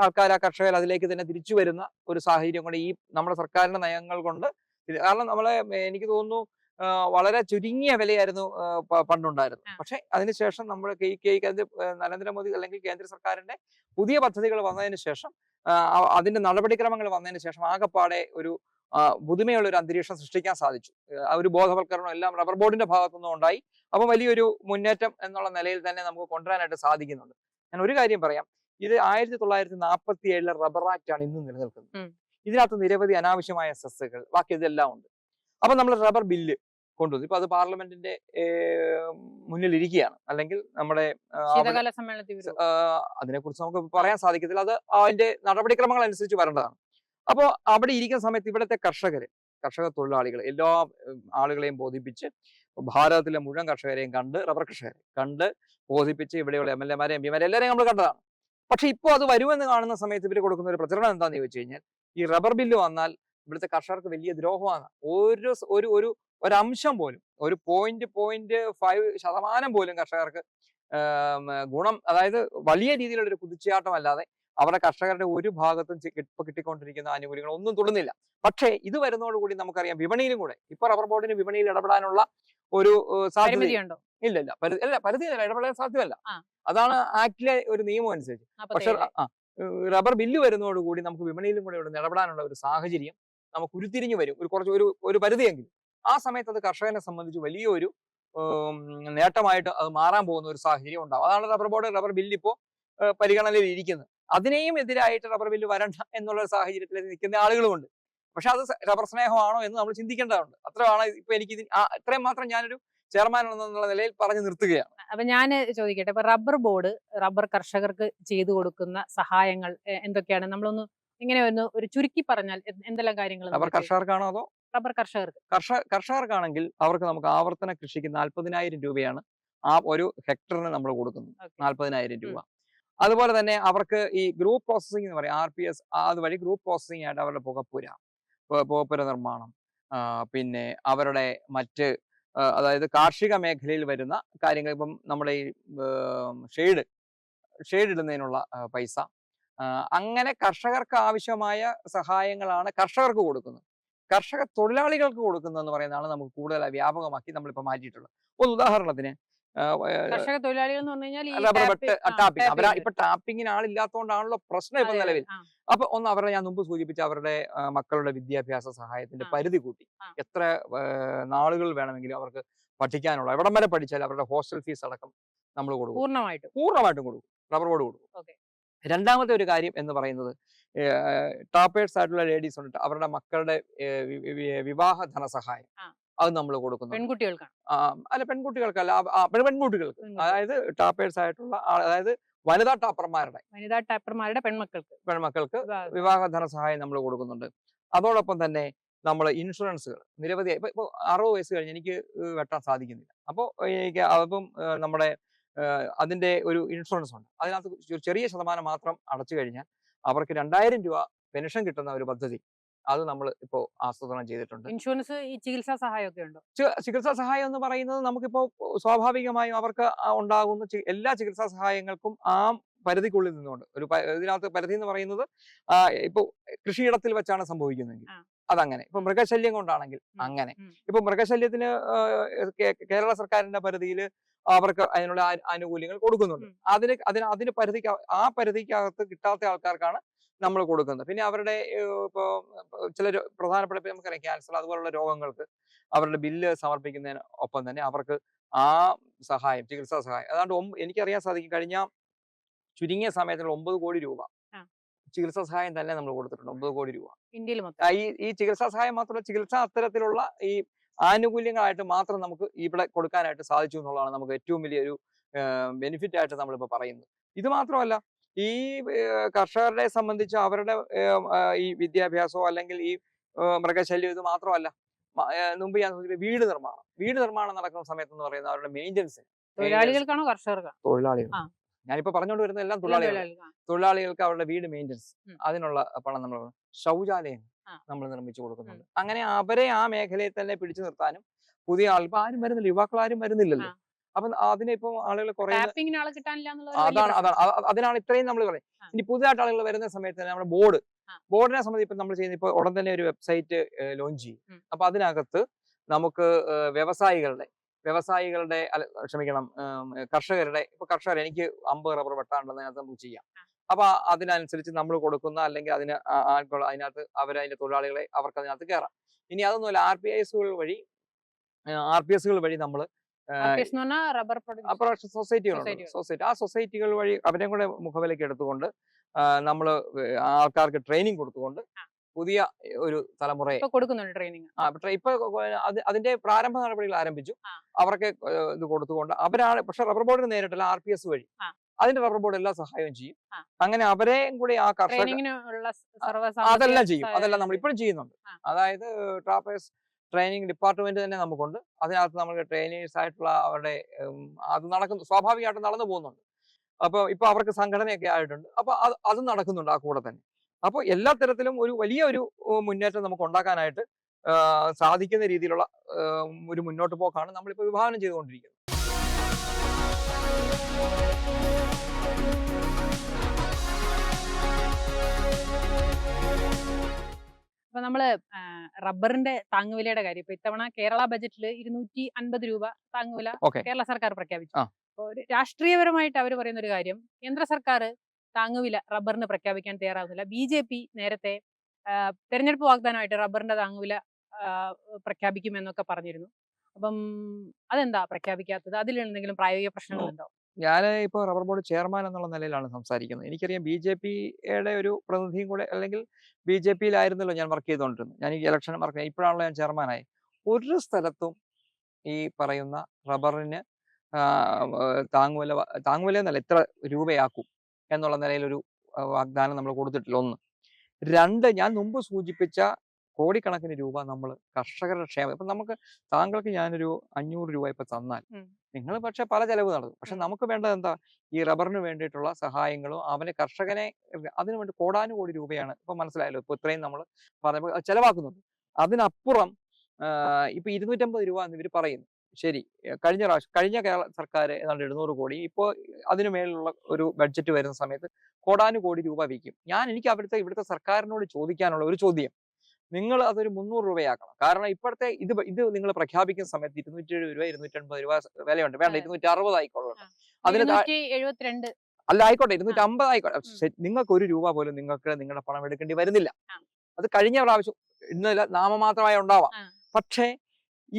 ആൾക്കാർ, ആ കർഷകർ അതിലേക്ക് തന്നെ തിരിച്ചു വരുന്ന ഒരു സാഹചര്യം കൊണ്ട്, ഈ നമ്മുടെ സർക്കാരിന്റെ നയങ്ങൾ കൊണ്ട്. കാരണം എനിക്ക് തോന്നുന്നു വളരെ ചുരുങ്ങിയ വിലയായിരുന്നു പണ്ടുണ്ടായിരുന്നു. പക്ഷെ അതിനുശേഷം നമ്മൾ നരേന്ദ്രമോദി അല്ലെങ്കിൽ കേന്ദ്ര സർക്കാരിന്റെ പുതിയ പദ്ധതികൾ വന്നതിന് ശേഷം, അതിന്റെ നടപടിക്രമങ്ങൾ വന്നതിന് ശേഷം ആകെപ്പാടെ ഒരു പുതുമയുള്ള ഒരു അന്തരീക്ഷം സൃഷ്ടിക്കാൻ സാധിച്ചു. ആ ഒരു ബോധവൽക്കരണം എല്ലാം റബ്ബർ ബോർഡിന്റെ ഭാഗത്തുനിന്നും ഉണ്ടായി. അപ്പൊ വലിയൊരു മുന്നേറ്റം എന്നുള്ള നിലയിൽ തന്നെ നമുക്ക് കൊണ്ടുവരാനായിട്ട് സാധിക്കുന്നുണ്ട്. ഞാൻ ഒരു കാര്യം പറയാം, ഇത് 1947 റബ്ബർ ആക്ട് ആണ് ഇന്ന് നിലനിൽക്കുന്നത്. ഇതിനകത്ത് നിരവധി അനാവശ്യമായ സെസ്സുകൾ ബാക്കി ഇതെല്ലാം ഉണ്ട്. അപ്പൊ നമ്മൾ റബ്ബർ ബില്ല് കൊണ്ടുവന്നു. ഇപ്പൊ അത് പാർലമെന്റിന്റെ മുന്നിൽ ഇരിക്കുകയാണ്, അല്ലെങ്കിൽ നമ്മുടെ അതിനെക്കുറിച്ച് നമുക്ക് പറയാൻ സാധിക്കത്തില്ല. അത് അതിന്റെ നടപടിക്രമങ്ങൾ അനുസരിച്ച് വരേണ്ടതാണ്. അപ്പോൾ അവിടെ ഇരിക്കുന്ന സമയത്ത് ഇവിടുത്തെ കർഷക തൊഴിലാളികൾ എല്ലാ ആളുകളെയും ബോധിപ്പിച്ച്, ഭാരതത്തിലെ മുഴുവൻ കർഷകരെയും റബ്ബർ കർഷകരെ കണ്ട് ബോധിപ്പിച്ച്, ഇവിടെയുള്ള MLA മാരെ MP മാരെ എല്ലാവരെയും നമ്മൾ കണ്ടതാണ്. പക്ഷെ ഇപ്പോൾ അത് വരുമെന്ന് കാണുന്ന സമയത്ത് ഇവർ കൊടുക്കുന്ന ഒരു പ്രചരണം എന്താണെന്ന് ചോദിച്ചു കഴിഞ്ഞാൽ, ഈ റബ്ബർ ബില്ല് വന്നാൽ ഇവിടുത്തെ കർഷകർക്ക് വലിയ ദ്രോഹമാണ്. ഒരു അംശം പോലും, ഒരു 0.5% പോലും കർഷകർക്ക് ഗുണം, അതായത് വലിയ രീതിയിലുള്ള ഒരു കുതിച്ചുചാട്ടമല്ലാതെ അവരുടെ കർഷകരുടെ ഒരു ഭാഗത്തും കിട്ടിക്കൊണ്ടിരിക്കുന്ന ആനുകൂല്യങ്ങൾ ഒന്നും തൊടുന്നില്ല. പക്ഷേ ഇത് വരുന്നതോടുകൂടി നമുക്കറിയാം, വിപണിയിലും കൂടെ ഇപ്പൊ റബ്ബർ ബോർഡിന് വിപണിയിൽ ഇടപെടാനുള്ള ഒരു സാധ്യതയുണ്ടോ? ഇല്ല, പരിധിയില്ല, ഇടപെടാൻ സാധ്യമല്ല. അതാണ് ആക്ടിലെ ഒരു നിയമം അനുസരിച്ച്. പക്ഷെ റബ്ബർ ബില്ല് വരുന്നതോടുകൂടി നമുക്ക് വിപണിയിലും കൂടെ ഇടപെടാനുള്ള ഒരു സാഹചര്യം നമുക്ക് ഉരുത്തിരിഞ്ഞു വരും, ഒരു പരിധിയെങ്കിലും. ആ സമയത്ത് അത് കർഷകനെ സംബന്ധിച്ച് വലിയൊരു നേട്ടമായിട്ട് അത് മാറാൻ പോകുന്ന ഒരു സാഹചര്യം ഉണ്ടാവും. അതാണ് റബ്ബർ ബില്ല് ഇപ്പോൾ പരിഗണനയിൽ ഇരിക്കുന്നത്. അതിനെയും എതിരായിട്ട് റബ്ബർ ബില്ല് വരണ്ട എന്നുള്ള സാഹചര്യത്തിൽ നിൽക്കുന്ന ആളുകളുമുണ്ട്. പക്ഷെ അത് റബ്ബർ സ്നേഹമാണോ എന്ന് നമ്മൾ ചിന്തിക്കേണ്ടതുണ്ട്. അത്രയാണ് ഇപ്പൊ എനിക്ക് ഇത്രയും മാത്രം ഞാനൊരു ചെയർമാൻ എന്നുള്ള നിലയിൽ പറഞ്ഞു നിർത്തുകയാണ്. അപ്പൊ ഞാൻ ചോദിക്കട്ടെ, ഇപ്പൊ റബ്ബർ ബോർഡ് റബ്ബർ കർഷകർക്ക് ചെയ്തു കൊടുക്കുന്ന സഹായങ്ങൾ എന്തൊക്കെയാണ്? നമ്മളൊന്ന് ഇങ്ങനെ ഒരു ചുരുക്കി പറഞ്ഞാൽ എന്തെല്ലാം കാര്യങ്ങൾ? റബ്ബർ കർഷകർക്കാണോ അതോ റബ്ബർ കർഷകർക്കാണെങ്കിൽ അവർക്ക് നമുക്ക് ആവർത്തന കൃഷിക്ക് 40,000 രൂപയാണ് ആ ഒരു ഹെക്ടറിന് നമ്മൾ കൊടുക്കുന്നത്. 40,000 രൂപ. അതുപോലെ തന്നെ അവർക്ക് ഈ ഗ്രൂപ്പ് പ്രോസസ്സിംഗ് എന്ന് പറയും, RPS, അതുവഴി ഗ്രൂപ്പ് പ്രോസസ്സിംഗ് ആയിട്ട് അവരുടെ പുകപ്പുര നിർമ്മാണം, പിന്നെ അവരുടെ മറ്റ് അതായത് കാർഷിക മേഖലയിൽ വരുന്ന കാര്യങ്ങൾ, ഇപ്പം നമ്മുടെ ഈ ഷെയ്ഡ് ഇടുന്നതിനുള്ള പൈസ, അങ്ങനെ കർഷകർക്ക് ആവശ്യമായ സഹായങ്ങളാണ് കർഷകർക്ക് കൊടുക്കുന്നത്. കർഷക തൊഴിലാളികൾക്ക് കൊടുക്കുന്നതെന്ന് പറയുന്നതാണ് നമുക്ക് കൂടുതൽ വ്യാപകമാക്കി നമ്മളിപ്പോൾ മാറ്റിയിട്ടുള്ളത്. ഒരു ഉദാഹരണത്തിന് കർഷക തൊഴിലാളികൾ എന്ന് പറഞ്ഞു കഴിഞ്ഞാൽ റബ്ബർ വെട്ട്, ടാപ്പിംഗ്. ഇപ്പൊ ടാപ്പിങ്ങിന് ആളില്ലാത്തതുകൊണ്ടാണല്ലോ പ്രശ്നം ഇപ്പൊ നിലവിൽ. അപ്പൊ അവരുടെ ഞാൻ മുമ്പ് സൂചിപ്പിച്ച അവരുടെ മക്കളുടെ വിദ്യാഭ്യാസ സഹായത്തിന്റെ പരിധി കൂട്ടി. എത്ര നാളുകൾ വേണമെങ്കിലും അവർക്ക് പഠിക്കാനുള്ള, എവിടം വരെ പഠിച്ചാൽ അവരുടെ ഹോസ്റ്റൽ ഫീസ് അടക്കം നമ്മൾ കൊടുക്കും, പൂർണ്ണമായിട്ടും കൊടുക്കും, റബ്ബർ ബോർഡ് കൊടുക്കും. രണ്ടാമത്തെ ഒരു കാര്യം എന്ന് പറയുന്നത്, ടാപ്പേഴ്സ് ആയിട്ടുള്ള ലേഡീസ് ഉണ്ട്, അവരുടെ മക്കളുടെ വിവാഹ ധനസഹായം അത് നമ്മൾ കൊടുക്കുന്നു. പെൺകുട്ടികൾക്കല്ല, പെൺകുട്ടികൾക്ക്, അതായത് ടാപ്പേഴ്സ് ആയിട്ടുള്ള, അതായത് വനിതാ ടാപ്പർമാരുടെ പെൺമക്കൾക്ക് വിവാഹ ധനസഹായം നമ്മൾ കൊടുക്കുന്നുണ്ട്. അതോടൊപ്പം തന്നെ നമ്മൾ ഇൻഷുറൻസുകൾ നിരവധി ഇപ്പൊ 60 വയസ്സ് കഴിഞ്ഞ് എനിക്ക് വെട്ടാൻ സാധിക്കുന്നില്ല. അപ്പോൾ എനിക്ക് അപ്പം നമ്മുടെ അതിന്റെ ഒരു ഇൻഷുറൻസ് ഉണ്ട്. അതിനകത്ത് ഒരു ചെറിയ ശതമാനം മാത്രം അടച്ചു കഴിഞ്ഞാൽ അവർക്ക് 2000 രൂപ പെൻഷൻ കിട്ടുന്ന ഒരു പദ്ധതി അത് നമ്മൾ ഇപ്പോൾ ആസൂത്രണം ചെയ്തിട്ടുണ്ട്. ഇൻഷുറൻസ് ഈ ചികിത്സാ സഹായമൊക്കെ ഉണ്ടോ? ചികിത്സാ സഹായം എന്ന് പറയുന്നത് നമുക്കിപ്പോ സ്വാഭാവികമായും അവർക്ക് ഉണ്ടാകുന്ന എല്ലാ ചികിത്സാ സഹായങ്ങൾക്കും ആ പരിധിക്കുള്ളിൽ നിന്നുകൊണ്ട് ഇതിനകത്ത് പരിധി എന്ന് പറയുന്നത് ഇപ്പൊ കൃഷിയിടത്തിൽ വെച്ചാണ് സംഭവിക്കുന്നതെങ്കിൽ അതങ്ങനെ. ഇപ്പൊ മൃഗശല്യം കൊണ്ടാണെങ്കിൽ അങ്ങനെ. ഇപ്പൊ മൃഗശല്യത്തിന് കേരള സർക്കാരിന്റെ പരിധിയിൽ അവർക്ക് അതിനുള്ള ആനുകൂല്യങ്ങൾ കൊടുക്കുന്നുണ്ട്. അതിന് പരിധിക്കകത്ത് കിട്ടാത്ത ആൾക്കാർക്കാണ് നമ്മൾ കൊടുക്കുന്നത്. പിന്നെ അവരുടെ ഇപ്പോ ചില പ്രധാനപ്പെട്ട നമുക്കറിയാം ക്യാൻസർ അതുപോലുള്ള രോഗങ്ങൾക്ക് അവരുടെ ബില്ല് സമർപ്പിക്കുന്നതിന് ഒപ്പം തന്നെ അവർക്ക് ആ സഹായം ചികിത്സാ സഹായം അതാണ്ട് എനിക്കറിയാൻ സാധിക്കും കഴിഞ്ഞ ചുരുങ്ങിയ സമയത്തുള്ള 9 കോടി രൂപ ചികിത്സാ സഹായം തന്നെ നമ്മൾ കൊടുത്തിട്ടുണ്ട്. 9 കോടി രൂപ ഇന്ത്യയിൽ ഈ ചികിത്സാ സഹായം മാത്രമല്ല ചികിത്സാ അത്തരത്തിലുള്ള ഈ ആനുകൂല്യങ്ങളായിട്ട് മാത്രം നമുക്ക് ഇവിടെ കൊടുക്കാനായിട്ട് സാധിച്ചു എന്നുള്ളതാണ് നമുക്ക് ഏറ്റവും വലിയൊരു ബെനിഫിറ്റ് ആയിട്ട് നമ്മളിപ്പോൾ പറയുന്നത്. ഇത് മാത്രമല്ല ഈ കർഷകരെ സംബന്ധിച്ച് അവരുടെ ഈ വിദ്യാഭ്യാസമോ അല്ലെങ്കിൽ ഈ മൃഗശല്യം ഇത് മാത്രമല്ല മുമ്പ് ഞാൻ വീട് നിർമ്മാണം നടക്കുന്ന സമയത്ത് എന്ന് പറയുന്നത് അവരുടെ മെയിൻ്റനൻസ് തൊഴിലാളികൾക്കാണോ കർഷകർക്കാണോ? തൊഴിലാളികൾ. ഞാനിപ്പോ പറഞ്ഞുകൊണ്ട് വരുന്ന എല്ലാം തൊഴിലാളികൾക്ക് അവരുടെ വീട് മെയിൻ്റനൻസ് അതിനുള്ള പണം നമ്മൾ ശൗചാലയം നമ്മൾ നിർമ്മിച്ചു കൊടുക്കുന്നുണ്ട്. അങ്ങനെ അവരെ ആ മേഖലയിൽ തന്നെ പിടിച്ചു നിർത്താനും പുതിയ ആൾ ഇപ്പൊ ആരും വരുന്നില്ല, യുവാക്കൾ ആരും വരുന്നില്ലല്ലോ. അപ്പൊ അതിനിപ്പോ ആളുകൾ കുറെ അതിനാണ് ഇത്രയും നമ്മൾ പറയും. ഇനി പുതിയതായിട്ട് ആളുകൾ വരുന്ന സമയത്ത് തന്നെ നമ്മുടെ ബോർഡിനെ സംബന്ധിച്ച് ഇപ്പൊ നമ്മൾ ചെയ്യുന്ന ഇപ്പൊ ഉടൻ തന്നെ ഒരു വെബ്സൈറ്റ് ലോഞ്ച് ചെയ്യും. അപ്പൊ അതിനകത്ത് നമുക്ക് വ്യവസായികളുടെ കർഷകരുടെ ഇപ്പൊ കർഷകർ എനിക്ക് 50 റബ്ബർ വെട്ടാനുണ്ടെന്ന് അതിനകത്ത് നമുക്ക് ചെയ്യാം. അപ്പൊ അതിനനുസരിച്ച് നമ്മൾ കൊടുക്കുന്ന അല്ലെങ്കിൽ അതിനകത്ത് അതിന്റെ തൊഴിലാളികളെ അവർക്ക് അതിനകത്ത് കയറാം. ഇനി അതൊന്നുമല്ല RPSകൾ വഴി നമ്മൾ സൊസൈറ്റി ആ സൊസൈറ്റികൾ വഴി അവരെയും കൂടെ മുഖവിലേക്ക് എടുത്തുകൊണ്ട് നമ്മൾ ആൾക്കാർക്ക് ട്രെയിനിങ് കൊടുത്തുകൊണ്ട് പുതിയ ഒരു തലമുറയെ കൊടുക്കുന്നുണ്ട് ട്രെയിനിങ്. ഇപ്പൊ അതിന്റെ പ്രാരംഭ നടപടികൾ ആരംഭിച്ചു. അവർക്ക് ഇത് കൊടുത്തുകൊണ്ട് അവരാണ് പക്ഷെ റബ്ബർ ബോർഡിന് നേരിട്ടല്ല RPS വഴി അതിന്റെ റബ്ബർ ബോർഡ് എല്ലാ സഹായവും ചെയ്യും. അങ്ങനെ അവരെയും കൂടി ആ കർഷകർ അതെല്ലാം ചെയ്യും. അതെല്ലാം നമ്മൾ ഇപ്പോഴും ചെയ്യുന്നുണ്ട്. അതായത് ട്രാപ്പേഴ്സ് ട്രെയിനിങ് ഡിപ്പാർട്ട്മെന്റ് തന്നെ നമുക്കുണ്ട്. അതിനകത്ത് നമുക്ക് ട്രെയിനേഴ്സ് ആയിട്ടുള്ള അവരുടെ അത് സ്വാഭാവികമായിട്ട് നടന്നു പോകുന്നുണ്ട്. അപ്പൊ ഇപ്പൊ അവർക്ക് സംഘടനയൊക്കെ ആയിട്ടുണ്ട്. അപ്പൊ അത് നടക്കുന്നുണ്ട് ആ കൂടെ തന്നെ. അപ്പോൾ എല്ലാ തരത്തിലും വലിയ ഒരു മുന്നേറ്റം നമുക്ക് ഉണ്ടാക്കാനായിട്ട് സാധിക്കുന്ന രീതിയിലുള്ള ഒരു മുന്നോട്ട് പോക്കാണ് നമ്മളിപ്പോൾ വിഭാവനം ചെയ്തുകൊണ്ടിരിക്കുന്നത്. അപ്പൊ നമ്മള് റബ്ബറിന്റെ താങ്ങുവിലയുടെ കാര്യം ഇപ്പൊ ഇത്തവണ കേരള ബജറ്റിൽ 250 രൂപ താങ്ങുവില കേരള സർക്കാർ പ്രഖ്യാപിച്ചു. അപ്പൊ രാഷ്ട്രീയപരമായിട്ട് അവർ പറയുന്ന ഒരു കാര്യം, കേന്ദ്ര സർക്കാർ താങ്ങുവില റബ്ബറിന് പ്രഖ്യാപിക്കാൻ തയ്യാറാവുന്നില്ല. BJP നേരത്തെ തെരഞ്ഞെടുപ്പ് വാഗ്ദാനമായിട്ട് റബ്ബറിന്റെ താങ്ങുവില പ്രഖ്യാപിക്കുമെന്നൊക്കെ പറഞ്ഞിരുന്നു. അപ്പം അതെന്താ പ്രഖ്യാപിക്കാത്തത്? അതിൽ എന്തെങ്കിലും പ്രായോഗിക പ്രശ്നങ്ങളുണ്ടോ? ഞാൻ ഇപ്പോൾ റബ്ബർ ബോർഡ് ചെയർമാൻ എന്നുള്ള നിലയിലാണ് സംസാരിക്കുന്നത്. എനിക്കറിയാം BJPയുടെ ഒരു പ്രതിനിധിയും കൂടെ അല്ലെങ്കിൽ BJPയിലായിരുന്നല്ലോ ഞാൻ വർക്ക് ചെയ്തുകൊണ്ടിരുന്നത്. ഞാൻ ഈ ഇലക്ഷൻ വർക്ക് ഇപ്പോഴാണല്ലോ ഞാൻ ചെയർമാനായി. ഒരു സ്ഥലത്തും ഈ പറയുന്ന റബ്ബറിന് താങ്ങുവില എന്നല്ല ഇത്ര രൂപയാക്കും എന്നുള്ള നിലയിലൊരു വാഗ്ദാനം നമ്മൾ കൊടുത്തിട്ടില്ല. 1. 2, ഞാൻ മുമ്പ് സൂചിപ്പിച്ച കോടിക്കണക്കിന് രൂപ നമ്മൾ കർഷകരുടെ ക്ഷേമം ഇപ്പൊ താങ്കൾക്ക് ഞാനൊരു 500 രൂപ ഇപ്പൊ തന്നാൽ നിങ്ങൾ പക്ഷെ പല ചെലവ് നടത്തും. പക്ഷെ നമുക്ക് വേണ്ടത് എന്താ? ഈ റബ്ബറിന് വേണ്ടിയിട്ടുള്ള സഹായങ്ങളും കർഷകനെ അതിനു വേണ്ടി കോടാനുകോടി രൂപയാണ് ഇപ്പൊ മനസ്സിലായല്ലോ. ഇപ്പൊ ഇത്രയും നമ്മൾ പറയുമ്പോൾ ചെലവാക്കുന്നുണ്ട്. അതിനപ്പുറം ഇപ്പൊ 250 രൂപ എന്ന് ഇവർ പറയുന്നു. ശരി, കഴിഞ്ഞ കേരള സർക്കാർ ഏതാണ്ട് 700 കോടി, ഇപ്പോൾ അതിനു മേലുള്ള ഒരു ബഡ്ജറ്റ് വരുന്ന സമയത്ത് കോടാനുകോടി രൂപ വയ്ക്കും. എനിക്ക് ഇവിടുത്തെ സർക്കാരിനോട് ചോദിക്കാനുള്ള ഒരു ചോദ്യം, നിങ്ങൾ അതൊരു 300 രൂപയാക്കണം. കാരണം ഇപ്പോഴത്തെ ഇത് നിങ്ങൾ പ്രഖ്യാപിക്കുന്ന സമയത്ത് 270 രൂപ 250 രൂപ വിലയുണ്ട്. വേണ്ട 260 ആയിക്കോട്ടെ, അതിന് അല്ല ആയിക്കോട്ടെ 250 ആയിക്കോട്ടെ. നിങ്ങൾക്ക് 1 രൂപ പോലും നിങ്ങളുടെ പണം എടുക്കേണ്ടി വരുന്നില്ല. അത് കഴിഞ്ഞ പ്രാവശ്യം ഇന്നല്ല നാമമാത്രമായി ഉണ്ടാവാം. പക്ഷേ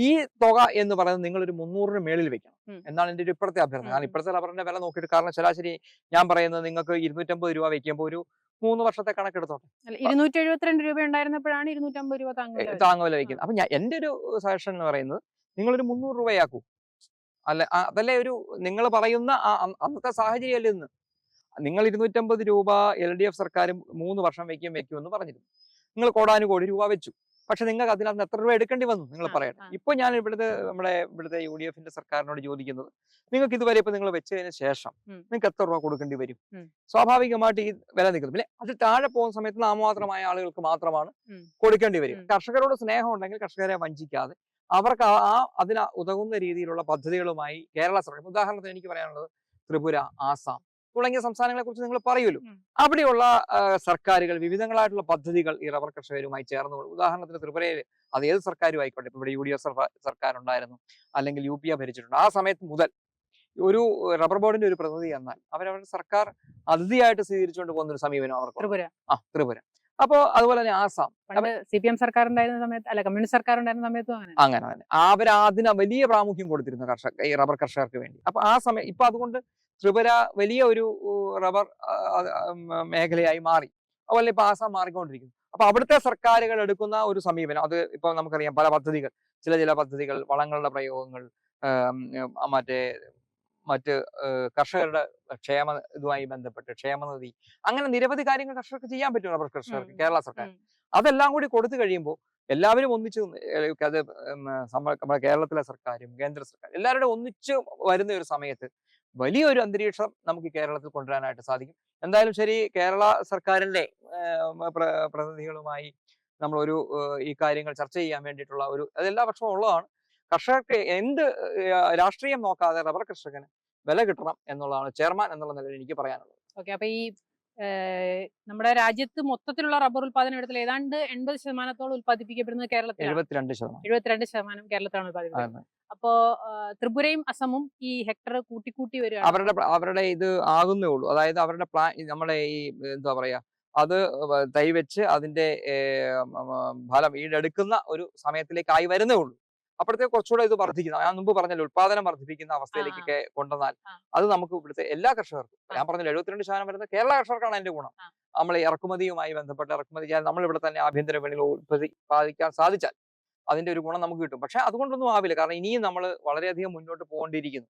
ഈ തുക എന്ന് പറയുന്നത് നിങ്ങൾ ഒരു 300-ന് മേളിൽ വെക്കണം എന്നാണ് എൻ്റെ ഒരു ഇപ്പോഴത്തെ അഭ്യർത്ഥന. കാരണം ഇപ്പോഴത്തെ റബ്ബറിന്റെ വില നോക്കിയിട്ട്, കാരണം ശരാശരി ഞാൻ പറയുന്നത് നിങ്ങൾക്ക് 250 രൂപ വെക്കുമ്പോൾ ഒരു 3 വർഷത്തെ കണക്കെടുത്തോട്ടെ. 272 രൂപ ഉണ്ടായിരുന്നപ്പോഴാണ് 250 രൂപ താങ്ങുവില വെക്കുന്നത്. അപ്പൊ എൻ്റെ ഒരു സജഷൻ എന്ന് പറയുന്നത് നിങ്ങളൊരു 300 രൂപയാക്കൂ. അതല്ലേ ഒരു നിങ്ങൾ പറയുന്ന അന്നത്തെ സാഹചര്യം അല്ലേ ഇന്ന്. നിങ്ങൾ 250 രൂപ LDF സർക്കാർ 3 വർഷം വെക്കുമെന്ന് പറഞ്ഞിരുന്നു. നിങ്ങൾ കോടാനുകോടി രൂപ വെച്ചു. പക്ഷെ നിങ്ങൾക്ക് അതിനകത്ത് എത്ര രൂപ എടുക്കേണ്ടി വന്നു നിങ്ങൾ ആ, പറയട്ടെ. ആ. ഇപ്പൊ ഞാൻ ഇവിടുത്തെ UDF-ന്റെ സർക്കാരിനോട് ചോദിക്കുന്നത്, നിങ്ങൾക്ക് ഇതുവരെ ഇപ്പൊ നിങ്ങൾ വെച്ചതിന് ശേഷം ഉം. നിങ്ങൾക്ക് എത്ര രൂപ കൊടുക്കേണ്ടി വരും? ഉം. സ്വാഭാവികമായിട്ട് ഈ വില നിൽക്കുന്നു. പിന്നെ അത് താഴെ പോകുന്ന സമയത്ത് നാമമാത്രമായ ആളുകൾക്ക് മാത്രമാണ് ഉം. കൊടുക്കേണ്ടി വരിക. ഉം. കർഷകരോട് സ്നേഹം ഉണ്ടെങ്കിൽ കർഷകരെ വഞ്ചിക്കാതെ അവർക്ക് അതിന് ഉതകുന്ന രീതിയിലുള്ള പദ്ധതികളുമായി കേരള സർക്കാർ, ഉദാഹരണത്തിന് എനിക്ക് പറയാനുള്ളത് ത്രിപുര, ആസാം തുടങ്ങിയ സംസ്ഥാനങ്ങളെ കുറിച്ച് നിങ്ങൾ പറയുമല്ലോ. ഉം. അവിടെയുള്ള സർക്കാരുകൾ വിവിധങ്ങളായിട്ടുള്ള പദ്ധതികൾ ഈ റബ്ബർ കർഷകരുമായി ചേർന്ന് ഉദാഹരണത്തിന് ത്രിപുരയിൽ അത് ഏത് സർക്കാരും ആയിക്കോട്ടെ, ഇപ്പൊ ഇവിടെ UDF സർക്കാർ ഉണ്ടായിരുന്നു, അല്ലെങ്കിൽ UPA ഭരിച്ചിട്ടുണ്ട്. ആ സമയത്ത് മുതൽ ഒരു റബ്ബർ ബോർഡിന്റെ ഒരു പ്രതിനിധി എന്നാൽ അവരവരുടെ സർക്കാർ അതിഥിയായിട്ട് സ്വീകരിച്ചുകൊണ്ട് പോകുന്ന ഒരു സമീപനം അവർക്ക് ത്രിപുര. ത്രിപുര. അപ്പൊ അതുപോലെ തന്നെ ആസാം പണ്ട് CPM സർക്കാർ ഉണ്ടായിരുന്ന സമയത്ത്, അല്ല കമ്മ്യൂണിസ്റ്റ് സർക്കാർ ഉണ്ടായിരുന്ന സമയത്തും അങ്ങനെ അങ്ങനെ തന്നെ അവർ അതിന് വലിയ പ്രാമുഖ്യം കൊടുത്തിരുന്നു ഈ റബ്ബർ കർഷകർക്ക് വേണ്ടി. അപ്പൊ ആ സമയം ഇപ്പൊ അതുകൊണ്ട് ത്രിപുര വലിയ ഒരു റബ്ബർ മേഖലയായി മാറി. അതുപോലെ ഇപ്പൊ ആസാം മാറിക്കൊണ്ടിരിക്കുന്നു. അപ്പൊ അവിടുത്തെ സർക്കാരുകൾ എടുക്കുന്ന ഒരു സമീപനം, അത് ഇപ്പൊ നമുക്കറിയാം പല പദ്ധതികൾ, ചില പദ്ധതികൾ, വളങ്ങളുടെ പ്രയോഗങ്ങൾ, മറ്റേ മറ്റ് കർഷകരുടെ ഇതുമായി ബന്ധപ്പെട്ട് ക്ഷേമനിധി, അങ്ങനെ നിരവധി കാര്യങ്ങൾ കർഷകർക്ക് ചെയ്യാൻ പറ്റും റബ്ബർ കർഷകർക്ക് കേരള സർക്കാർ. അതെല്ലാം കൂടി കൊടുത്തു കഴിയുമ്പോൾ എല്ലാവരും ഒന്നിച്ച് അത് നമ്മുടെ കേരളത്തിലെ സർക്കാരും കേന്ദ്ര സർക്കാർ എല്ലാവരുടെ ഒന്നിച്ച് വരുന്ന ഒരു സമയത്ത് വലിയൊരു അന്തരീക്ഷം നമുക്ക് കേരളത്തിൽ കൊണ്ടുവരാനായിട്ട് സാധിക്കും. എന്തായാലും ശരി, കേരള സർക്കാരിന്റെ പ്രതിനിധികളുമായി നമ്മളൊരു ഈ കാര്യങ്ങൾ ചർച്ച ചെയ്യാൻ വേണ്ടിയിട്ടുള്ള അതെല്ലാ വർഷവും ഉള്ളതാണ്. കർഷകർക്ക് എന്ത് രാഷ്ട്രീയം നോക്കാതെ റബ്ബർ കർഷകന് വില കിട്ടണം എന്നുള്ളതാണ് ചെയർമാൻ എന്നുള്ള നിലയിൽ എനിക്ക് പറയാനുള്ളത്. ഓക്കെ. അപ്പൊ ഈ നമ്മുടെ രാജ്യത്ത് മൊത്തത്തിലുള്ള റബ്ബർ ഉൽപാദനം എടുത്താൽ ഏതാണ്ട് 80% ഉൽപ്പാദിപ്പിക്കപ്പെടുന്നത് കേരളത്തിലാണ്. 72% കേരളത്തിലാണ് ഉൽപ്പാദിപ്പിക്കുന്നത്. അപ്പോ ത്രിപുരയും അസമും ഈ ഹെക്ടർ കൂട്ടി വരികയാണ്. അവരുടെ ഇത് ആകുന്നേ ഉള്ളൂ. അതായത് അവരുടെ പ്ലാൻ, നമ്മുടെ ഈ എന്താ പറയാ, അത് തൈവെച്ച് അതിന്റെ ഫലം ഈടെടുക്കുന്ന ഒരു സമയത്തിലേക്കായി വരുന്നേ ഉള്ളൂ. അപ്പോഴത്തേക്ക് കുറച്ചുകൂടെ ഇത് വർദ്ധിക്കുന്നു. ഞാൻ മുമ്പ് പറഞ്ഞല്ലോ, ഉത്പാദനം വർദ്ധിപ്പിക്കുന്ന അവസ്ഥയിലേക്കൊക്കെ കൊണ്ടുവന്നാൽ അത് നമുക്ക് ഇവിടുത്തെ എല്ലാ കർഷകർക്കും, ഞാൻ പറഞ്ഞല്ലോ 72% വരുന്നത് കേരള കർഷകർക്കാണ് അതിന്റെ ഗുണം. നമ്മൾ ഇറക്കുമതിയുമായി ബന്ധപ്പെട്ട് ഇറക്കുമതി ചെയ്യാൻ നമ്മൾ ഇവിടെ തന്നെ ആഭ്യന്തര വിപണിയിൽ ഉത്പാദിക്കാൻ സാധിച്ചാൽ അതിന്റെ ഒരു ഗുണം നമുക്ക് കിട്ടും. പക്ഷെ അതുകൊണ്ടൊന്നും ആവില്ല. കാരണം ഇനിയും നമ്മൾ വളരെയധികം മുന്നോട്ട് പോകേണ്ടിയിരിക്കുന്നു.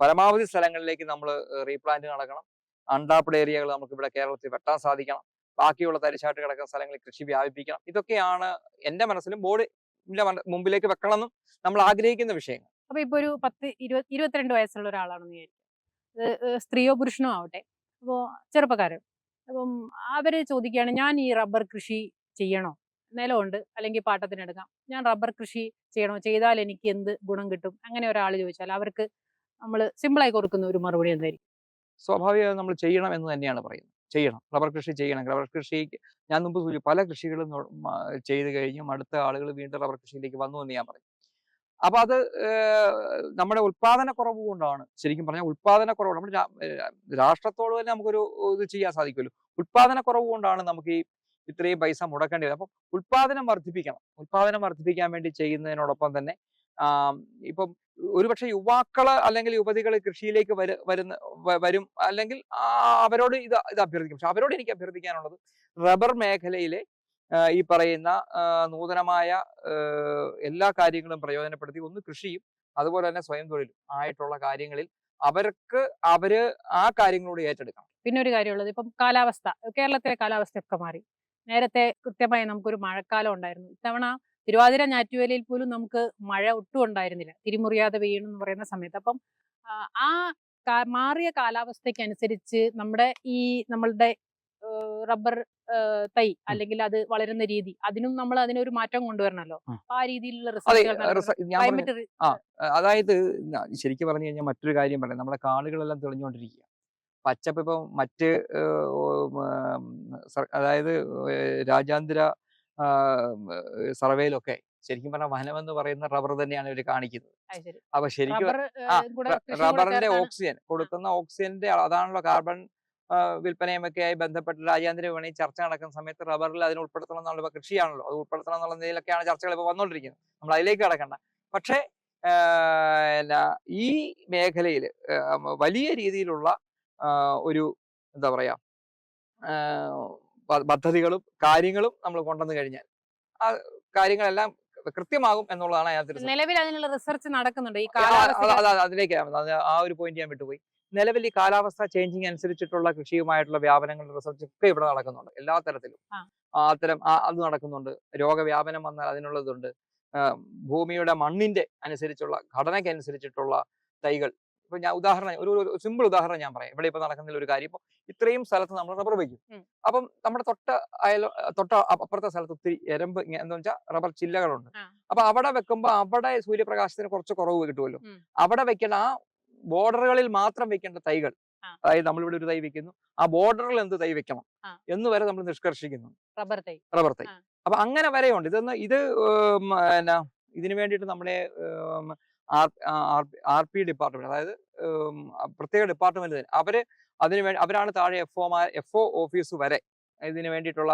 പരമാവധി സ്ഥലങ്ങളിലേക്ക് നമ്മൾ റീപ്ലാന്റ് നടക്കണം. അൺടാപ്ഡ് ഏരിയകൾ നമുക്ക് ഇവിടെ കേരളത്തിൽ വെട്ടാൻ സാധിക്കണം. ബാക്കിയുള്ള തരിശായിട്ട് കിടക്കുന്ന സ്ഥലങ്ങളിൽ കൃഷി വ്യാപിപ്പിക്കണം. ഇതൊക്കെയാണ് എന്റെ മനസ്സിലും ബോർഡ് മുമ്പിലേക്ക് വെക്കണമെന്നും നമ്മൾ ആഗ്രഹിക്കുന്ന വിഷയങ്ങൾ. അപ്പൊ ഇപ്പൊ ഒരു 22 വയസ്സുള്ള ഒരാളാണെന്ന് വിചാരിക്കും, സ്ത്രീയോ പുരുഷനോ ആവട്ടെ, അപ്പോ ചെറുപ്പക്കാരൻ, അപ്പം അവര് ചോദിക്കുകയാണ്, ഞാൻ ഈ റബ്ബർ കൃഷി ചെയ്യണോ? നിലമുണ്ട്, അല്ലെങ്കിൽ പാട്ടത്തിനെടുക്കാം, ഞാൻ റബ്ബർ കൃഷി ചെയ്യണോ? ചെയ്താൽ എനിക്ക് എന്ത് ഗുണം കിട്ടും? അങ്ങനെ ഒരാൾ ചോദിച്ചാൽ അവർക്ക് നമ്മൾ സിമ്പിളായി കൊടുക്കുന്ന ഒരു മറുപടി എന്തായിരിക്കും? സ്വാഭാവികമായും നമ്മൾ ചെയ്യണം എന്ന് തന്നെയാണ് പറയുന്നത്. ചെയ്യണം, റബ്ബർ കൃഷി ചെയ്യണം. റബ്ബർ കൃഷി ഞാൻ മുമ്പ് സൂചിപ്പിച്ചു, പല കൃഷികളും ചെയ്ത് കഴിഞ്ഞും അടുത്ത ആളുകൾ വീണ്ടും റബ്ബർ കൃഷിയിലേക്ക് വന്നു എന്ന് ഞാൻ പറയും. അപ്പൊ അത് നമ്മുടെ ഉൽപാദനക്കുറവ് കൊണ്ടാണ്. ശരിക്കും പറഞ്ഞാൽ ഉൽപാദനക്കുറവ്, നമ്മുടെ രാഷ്ട്രത്തോട് തന്നെ നമുക്കൊരു ഇത് ചെയ്യാൻ സാധിക്കുമല്ലോ. ഉൽപാദനക്കുറവ് കൊണ്ടാണ് നമുക്ക് ഈ ഇത്രയും പൈസ മുടക്കേണ്ടി വരും. അപ്പം ഉൽപാദനം വർദ്ധിപ്പിക്കണം. ഉൽപാദനം വർദ്ധിപ്പിക്കാൻ വേണ്ടി ചെയ്യുന്നതിനോടൊപ്പം തന്നെ ഇപ്പം ഒരുപക്ഷെ യുവാക്കള് അല്ലെങ്കിൽ യുവതികൾ കൃഷിയിലേക്ക് വരും, അല്ലെങ്കിൽ അവരോട് ഇത് അഭ്യർത്ഥിക്കും. പക്ഷെ അവരോട് എനിക്ക് അഭ്യർത്ഥിക്കാനുള്ളത്, റബ്ബർ മേഖലയിലെ ഈ പറയുന്ന നൂതനമായ എല്ലാ കാര്യങ്ങളും പ്രയോജനപ്പെടുത്തി ഒന്ന് കൃഷിയും അതുപോലെ തന്നെ സ്വയം തൊഴിലും ആയിട്ടുള്ള കാര്യങ്ങളിൽ അവര് ആ കാര്യങ്ങളോട് ഏറ്റെടുക്കണം. പിന്നെ ഒരു കാര്യമുള്ളത്, ഇപ്പം കാലാവസ്ഥ, കേരളത്തിലെ കാലാവസ്ഥയൊക്കെ മാറി. നേരത്തെ കൃത്യമായി നമുക്കൊരു മഴക്കാലം ഉണ്ടായിരുന്നു. ഇത്തവണ തിരുവാതിര ഞാറ്റുവേലയിൽ പോലും നമുക്ക് മഴ ഒട്ടും ഉണ്ടായിരുന്നില്ല, തിരിമുറിയാതെ പെയ്യണം എന്ന് പറയുന്ന സമയത്ത്. അപ്പം ആ മാറിയ കാലാവസ്ഥയ്ക്ക് അനുസരിച്ച് നമ്മളുടെ റബ്ബർ തൈ അല്ലെങ്കിൽ അത് വളരുന്ന രീതി, അതിനൊരു മാറ്റം കൊണ്ടുവരണമല്ലോ. അപ്പൊ ആ രീതിയിലുള്ള അതായത് ശരിക്കും പറഞ്ഞു കഴിഞ്ഞാൽ മറ്റൊരു കാര്യം പറയാം, നമ്മുടെ കാടുകളെല്ലാം തെളിഞ്ഞുകൊണ്ടിരിക്കുക. പച്ചപ്പ് ഇപ്പം മറ്റ് അതായത് രാജ്യാന്തര സർവേയിലൊക്കെ ശരിക്കും പറഞ്ഞാൽ വനം എന്ന് പറയുന്ന റബ്ബർ തന്നെയാണ് ഇവർ കാണിക്കുന്നത്. അപ്പൊ ശരിക്കും റബ്ബറിന്റെ ഓക്സിജൻ കൊടുക്കുന്ന ഓക്സിജന്റെ അതാണല്ലോ കാർബൺ വിൽപ്പനയുമൊക്കെയായി ബന്ധപ്പെട്ട് രാജ്യാന്തര വിപണി ചർച്ച നടക്കുന്ന സമയത്ത് റബ്ബറിൽ അതിനെ ഉൾപ്പെടുത്തണം എന്നുള്ള കൃഷിയാണല്ലോ, അത് ഉൾപ്പെടുത്തണം എന്നുള്ള നിലയിലൊക്കെയാണ് ചർച്ചകൾ ഇപ്പോൾ വന്നുകൊണ്ടിരിക്കുന്നത്. നമ്മൾ അതിലേക്ക് കടക്കണ്ട. പക്ഷേ ഈ മേഖലയിൽ വലിയ രീതിയിലുള്ള ഒരു എന്താ പറയാ പദ്ധതികളും കാര്യങ്ങളും നമ്മൾ കൊണ്ടുവന്നു കഴിഞ്ഞാൽ ആ കാര്യങ്ങളെല്ലാം കൃത്യമാകും എന്നുള്ളതാണ് അതിനകത്ത്. നിലവിൽ അതിനുള്ള റിസർച്ച് നടക്കുന്നുണ്ട്. ഈ അതിലേക്ക് ആ ഒരു പോയിന്റ് ഞാൻ വിട്ടുപോയി. നിലവിൽ ഈ കാലാവസ്ഥ ചേഞ്ചിങ് അനുസരിച്ചിട്ടുള്ള കൃഷിയുമായിട്ടുള്ള വ്യാപനങ്ങളുടെ റിസർച്ച് ഒക്കെ ഇവിടെ നടക്കുന്നുണ്ട് എല്ലാ തരത്തിലും. ആ. അത്തരം അത് നടക്കുന്നുണ്ട്. രോഗവ്യാപനം വന്നാൽ അതിനുള്ളതുണ്ട്. ഭൂമിയുടെ മണ്ണിന്റെ അനുസരിച്ചുള്ള ഘടനയ്ക്ക് അനുസരിച്ചിട്ടുള്ള തൈകൾ. ഇപ്പൊ ഞാൻ ഉദാഹരണം ഒരു സിമ്പിൾ ഉദാഹരണം ഞാൻ പറയാം. ഇവിടെ ഇപ്പൊ നടക്കുന്ന ഒരു കാര്യം, ഇപ്പൊ ഇത്രയും സ്ഥലത്ത് നമ്മൾ റബ്ബർ വെക്കും. അപ്പം നമ്മുടെ തൊട്ട അപ്പുറത്തെ സ്ഥലത്ത് ഒത്തിരി എരമ്പ് എന്താ വെച്ചാൽ റബ്ബർ ചില്ലകളുണ്ട്. അപ്പൊ അവിടെ വെക്കുമ്പോ അവിടെ സൂര്യപ്രകാശത്തിന് കുറച്ച് കുറവ് കിട്ടുമല്ലോ. അവിടെ വെക്കേണ്ട ആ ബോർഡറുകളിൽ മാത്രം വെക്കേണ്ട തൈകൾ, അതായത് നമ്മളിവിടെ ഒരു തൈ വെക്കുന്നു, ആ ബോർഡറിൽ എന്ത് തൈ വെക്കണം എന്ന് വരെ നമ്മൾ നിഷ്കർഷിക്കുന്നു. റബ്ബർ തൈ. അപ്പൊ അങ്ങനെ വരെയുണ്ട്. ഇത് ഇതിനു വേണ്ടിയിട്ട് നമ്മുടെ RP ഡിപ്പാർട്ട്മെന്റ്, അതായത് പ്രത്യേക ഡിപ്പാർട്ട്മെന്റ് തന്നെ അവരാണ് താഴെ FO ഓഫീസ് വരെ ഇതിനു വേണ്ടിയിട്ടുള്ള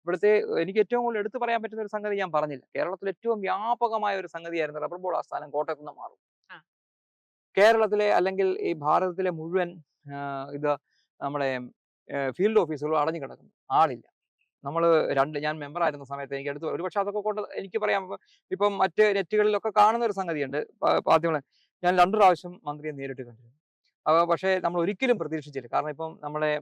ഇവിടുത്തെ എനിക്ക് ഏറ്റവും കൂടുതൽ എടുത്തു പറയാൻ പറ്റുന്ന ഒരു സംഗതി ഞാൻ പറഞ്ഞില്ല. കേരളത്തിൽ ഏറ്റവും വ്യാപകമായ ഒരു സംഗതിയായിരുന്നു റബ്ബർ ബോർഡ് ആസ്ഥാനം കോട്ടയത്ത് നിന്ന് മാറും. കേരളത്തിലെ അല്ലെങ്കിൽ ഈ ഭാരതത്തിലെ മുഴുവൻ ഇത് നമ്മുടെ ഫീൽഡ് ഓഫീസുകളും അടഞ്ഞു കിടക്കുന്നു, ആളില്ല. ഞാൻ മെമ്പർ ആയിരുന്ന സമയത്ത് എനിക്ക് എടുത്ത് ഒരുപക്ഷെ അതൊക്കെ കൊണ്ട് എനിക്ക് പറയാം, ഇപ്പം മറ്റ് നെറ്റുകളിലൊക്കെ കാണുന്ന ഒരു സംഗതിയുണ്ട്. ഞാൻ 2 പ്രാവശ്യം മന്ത്രിയെ നേരിട്ട് കണ്ടിരുന്നു. പക്ഷേ നമ്മൾ ഒരിക്കലും പ്രതീക്ഷിച്ചില്ല. കാരണം ഇപ്പം നമ്മളെ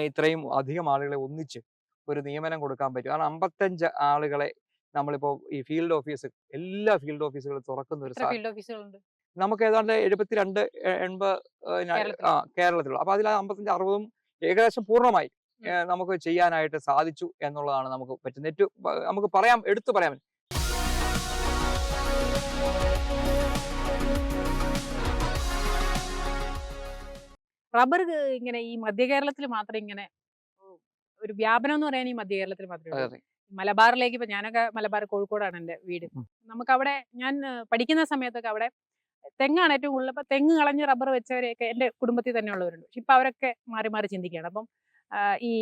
ഇത്രയും അധികം ആളുകളെ ഒന്നിച്ച് ഒരു നിയമനം കൊടുക്കാൻ പറ്റും. കാരണം 55 ആളുകളെ നമ്മളിപ്പോ ഈ ഫീൽഡ് ഓഫീസ്, എല്ലാ ഫീൽഡ് ഓഫീസുകളും തുറക്കുന്ന ഒരു നമുക്ക് ഏതാണ്ട് 72, 80 കേരളത്തിലുള്ള. അപ്പൊ അതിൽ 55, 60 ഏകദേശം പൂർണ്ണമായി നമുക്ക് ചെയ്യാനായിട്ട് സാധിച്ചു എന്നുള്ളതാണ് നമുക്ക് പറ്റുന്ന നമുക്ക് എടുത്തു പറയാൻ. റബ്ബർ ഇങ്ങനെ ഈ മധ്യ കേരളത്തിൽ മാത്രം ഇങ്ങനെ ഒരു വ്യാപനം എന്ന് പറയാൻ ഈ മധ്യ കേരളത്തിൽ മാത്രമേ. മലബാറിലേക്ക് ഇപ്പൊ ഞാനൊക്കെ മലബാർ കോഴിക്കോടാണ് എൻ്റെ വീട്. നമുക്കവിടെ ഞാൻ പഠിക്കുന്ന സമയത്തൊക്കെ അവിടെ തെങ്ങാണ് ഏറ്റവും കൂടുതൽ. അപ്പൊ തെങ്ങ് കളഞ്ഞ് റബ്ബർ വെച്ചവരെയൊക്കെ എൻ്റെ കുടുംബത്തിൽ തന്നെ ഉള്ളവരുണ്ട്. പക്ഷെ ഇപ്പൊ അവരൊക്കെ മാറി മാറി ചിന്തിക്കുകയാണ്. അപ്പം ഈ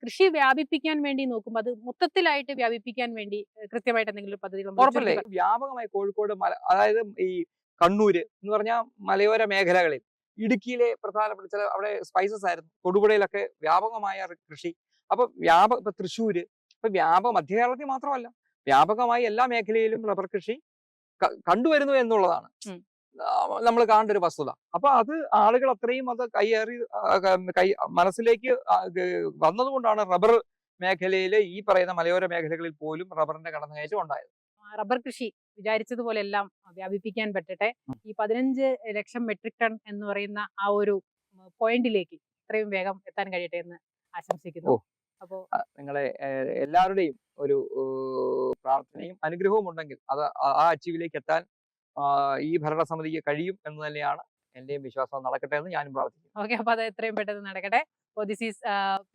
കൃഷി വ്യാപിപ്പിക്കാൻ വേണ്ടി നോക്കുമ്പോൾ അത് മൊത്തത്തിലായിട്ട് വ്യാപിപ്പിക്കാൻ വേണ്ടി കൃത്യമായിട്ട് എന്തെങ്കിലും പദ്ധതികൾ വ്യാപകമായി കോഴിക്കോട് അതായത് ഈ കണ്ണൂര് എന്ന് പറഞ്ഞാൽ മലയോര മേഖലകളിൽ, ഇടുക്കിയിലെ പ്രധാനപ്പെട്ട ചില അവിടെ സ്പൈസസ് ആയിരുന്നു, തൊടുപുഴയിലൊക്കെ വ്യാപകമായ കൃഷി. അപ്പൊ ഇപ്പൊ തൃശ്ശൂര്, ഇപ്പൊ മധ്യ കേരളത്തിൽ മാത്രമല്ല വ്യാപകമായി എല്ലാ മേഖലയിലും റബ്ബർ കൃഷി കണ്ടുവരുന്നു എന്നുള്ളതാണ് നമ്മൾ കാണേണ്ട ഒരു വസ്തുത. അപ്പൊ അത് ആളുകൾ അത്രയും അത് മനസ്സിലേക്ക് വന്നതുകൊണ്ടാണ് റബ്ബർ മേഖലയിലെ ഈ പറയുന്ന മലയോര മേഖലകളിൽ പോലും റബ്ബറിന്റെ കടന്നുകയറ്റം ഉണ്ടായത്. റബ്ബർ കൃഷി വിചാരിച്ചതുപോലെ എല്ലാം വ്യാപിപ്പിക്കാൻ പറ്റട്ടെ. ഈ 15 ലക്ഷം മെട്രിക് ടൺ എന്ന് പറയുന്ന ആ ഒരു പോയിന്റിലേക്ക് എത്രയും വേഗം എത്താൻ കഴിയട്ടെ എന്ന് ആശംസിക്കുന്നു. അപ്പോ നിങ്ങളെ എല്ലാവരുടെയും ഒരു പ്രാർത്ഥനയും അനുഗ്രഹവും ഉണ്ടെങ്കിൽ അത് ആ അച്ചീവിലേക്ക് എത്താൻ ഈ ഭരണസമിതിക്ക് കഴിയും എന്ന് തന്നെയാണ് എന്റെയും വിശ്വാസം. നടക്കട്ടെ എന്ന് ഞാനും പ്രാർത്ഥിക്കുന്നു. ഓക്കെ, അപ്പൊ അത് എത്രയും പെട്ടെന്ന് നടക്കട്ടെ. This is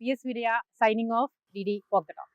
PS Virya signing off. DD Walk the Talk.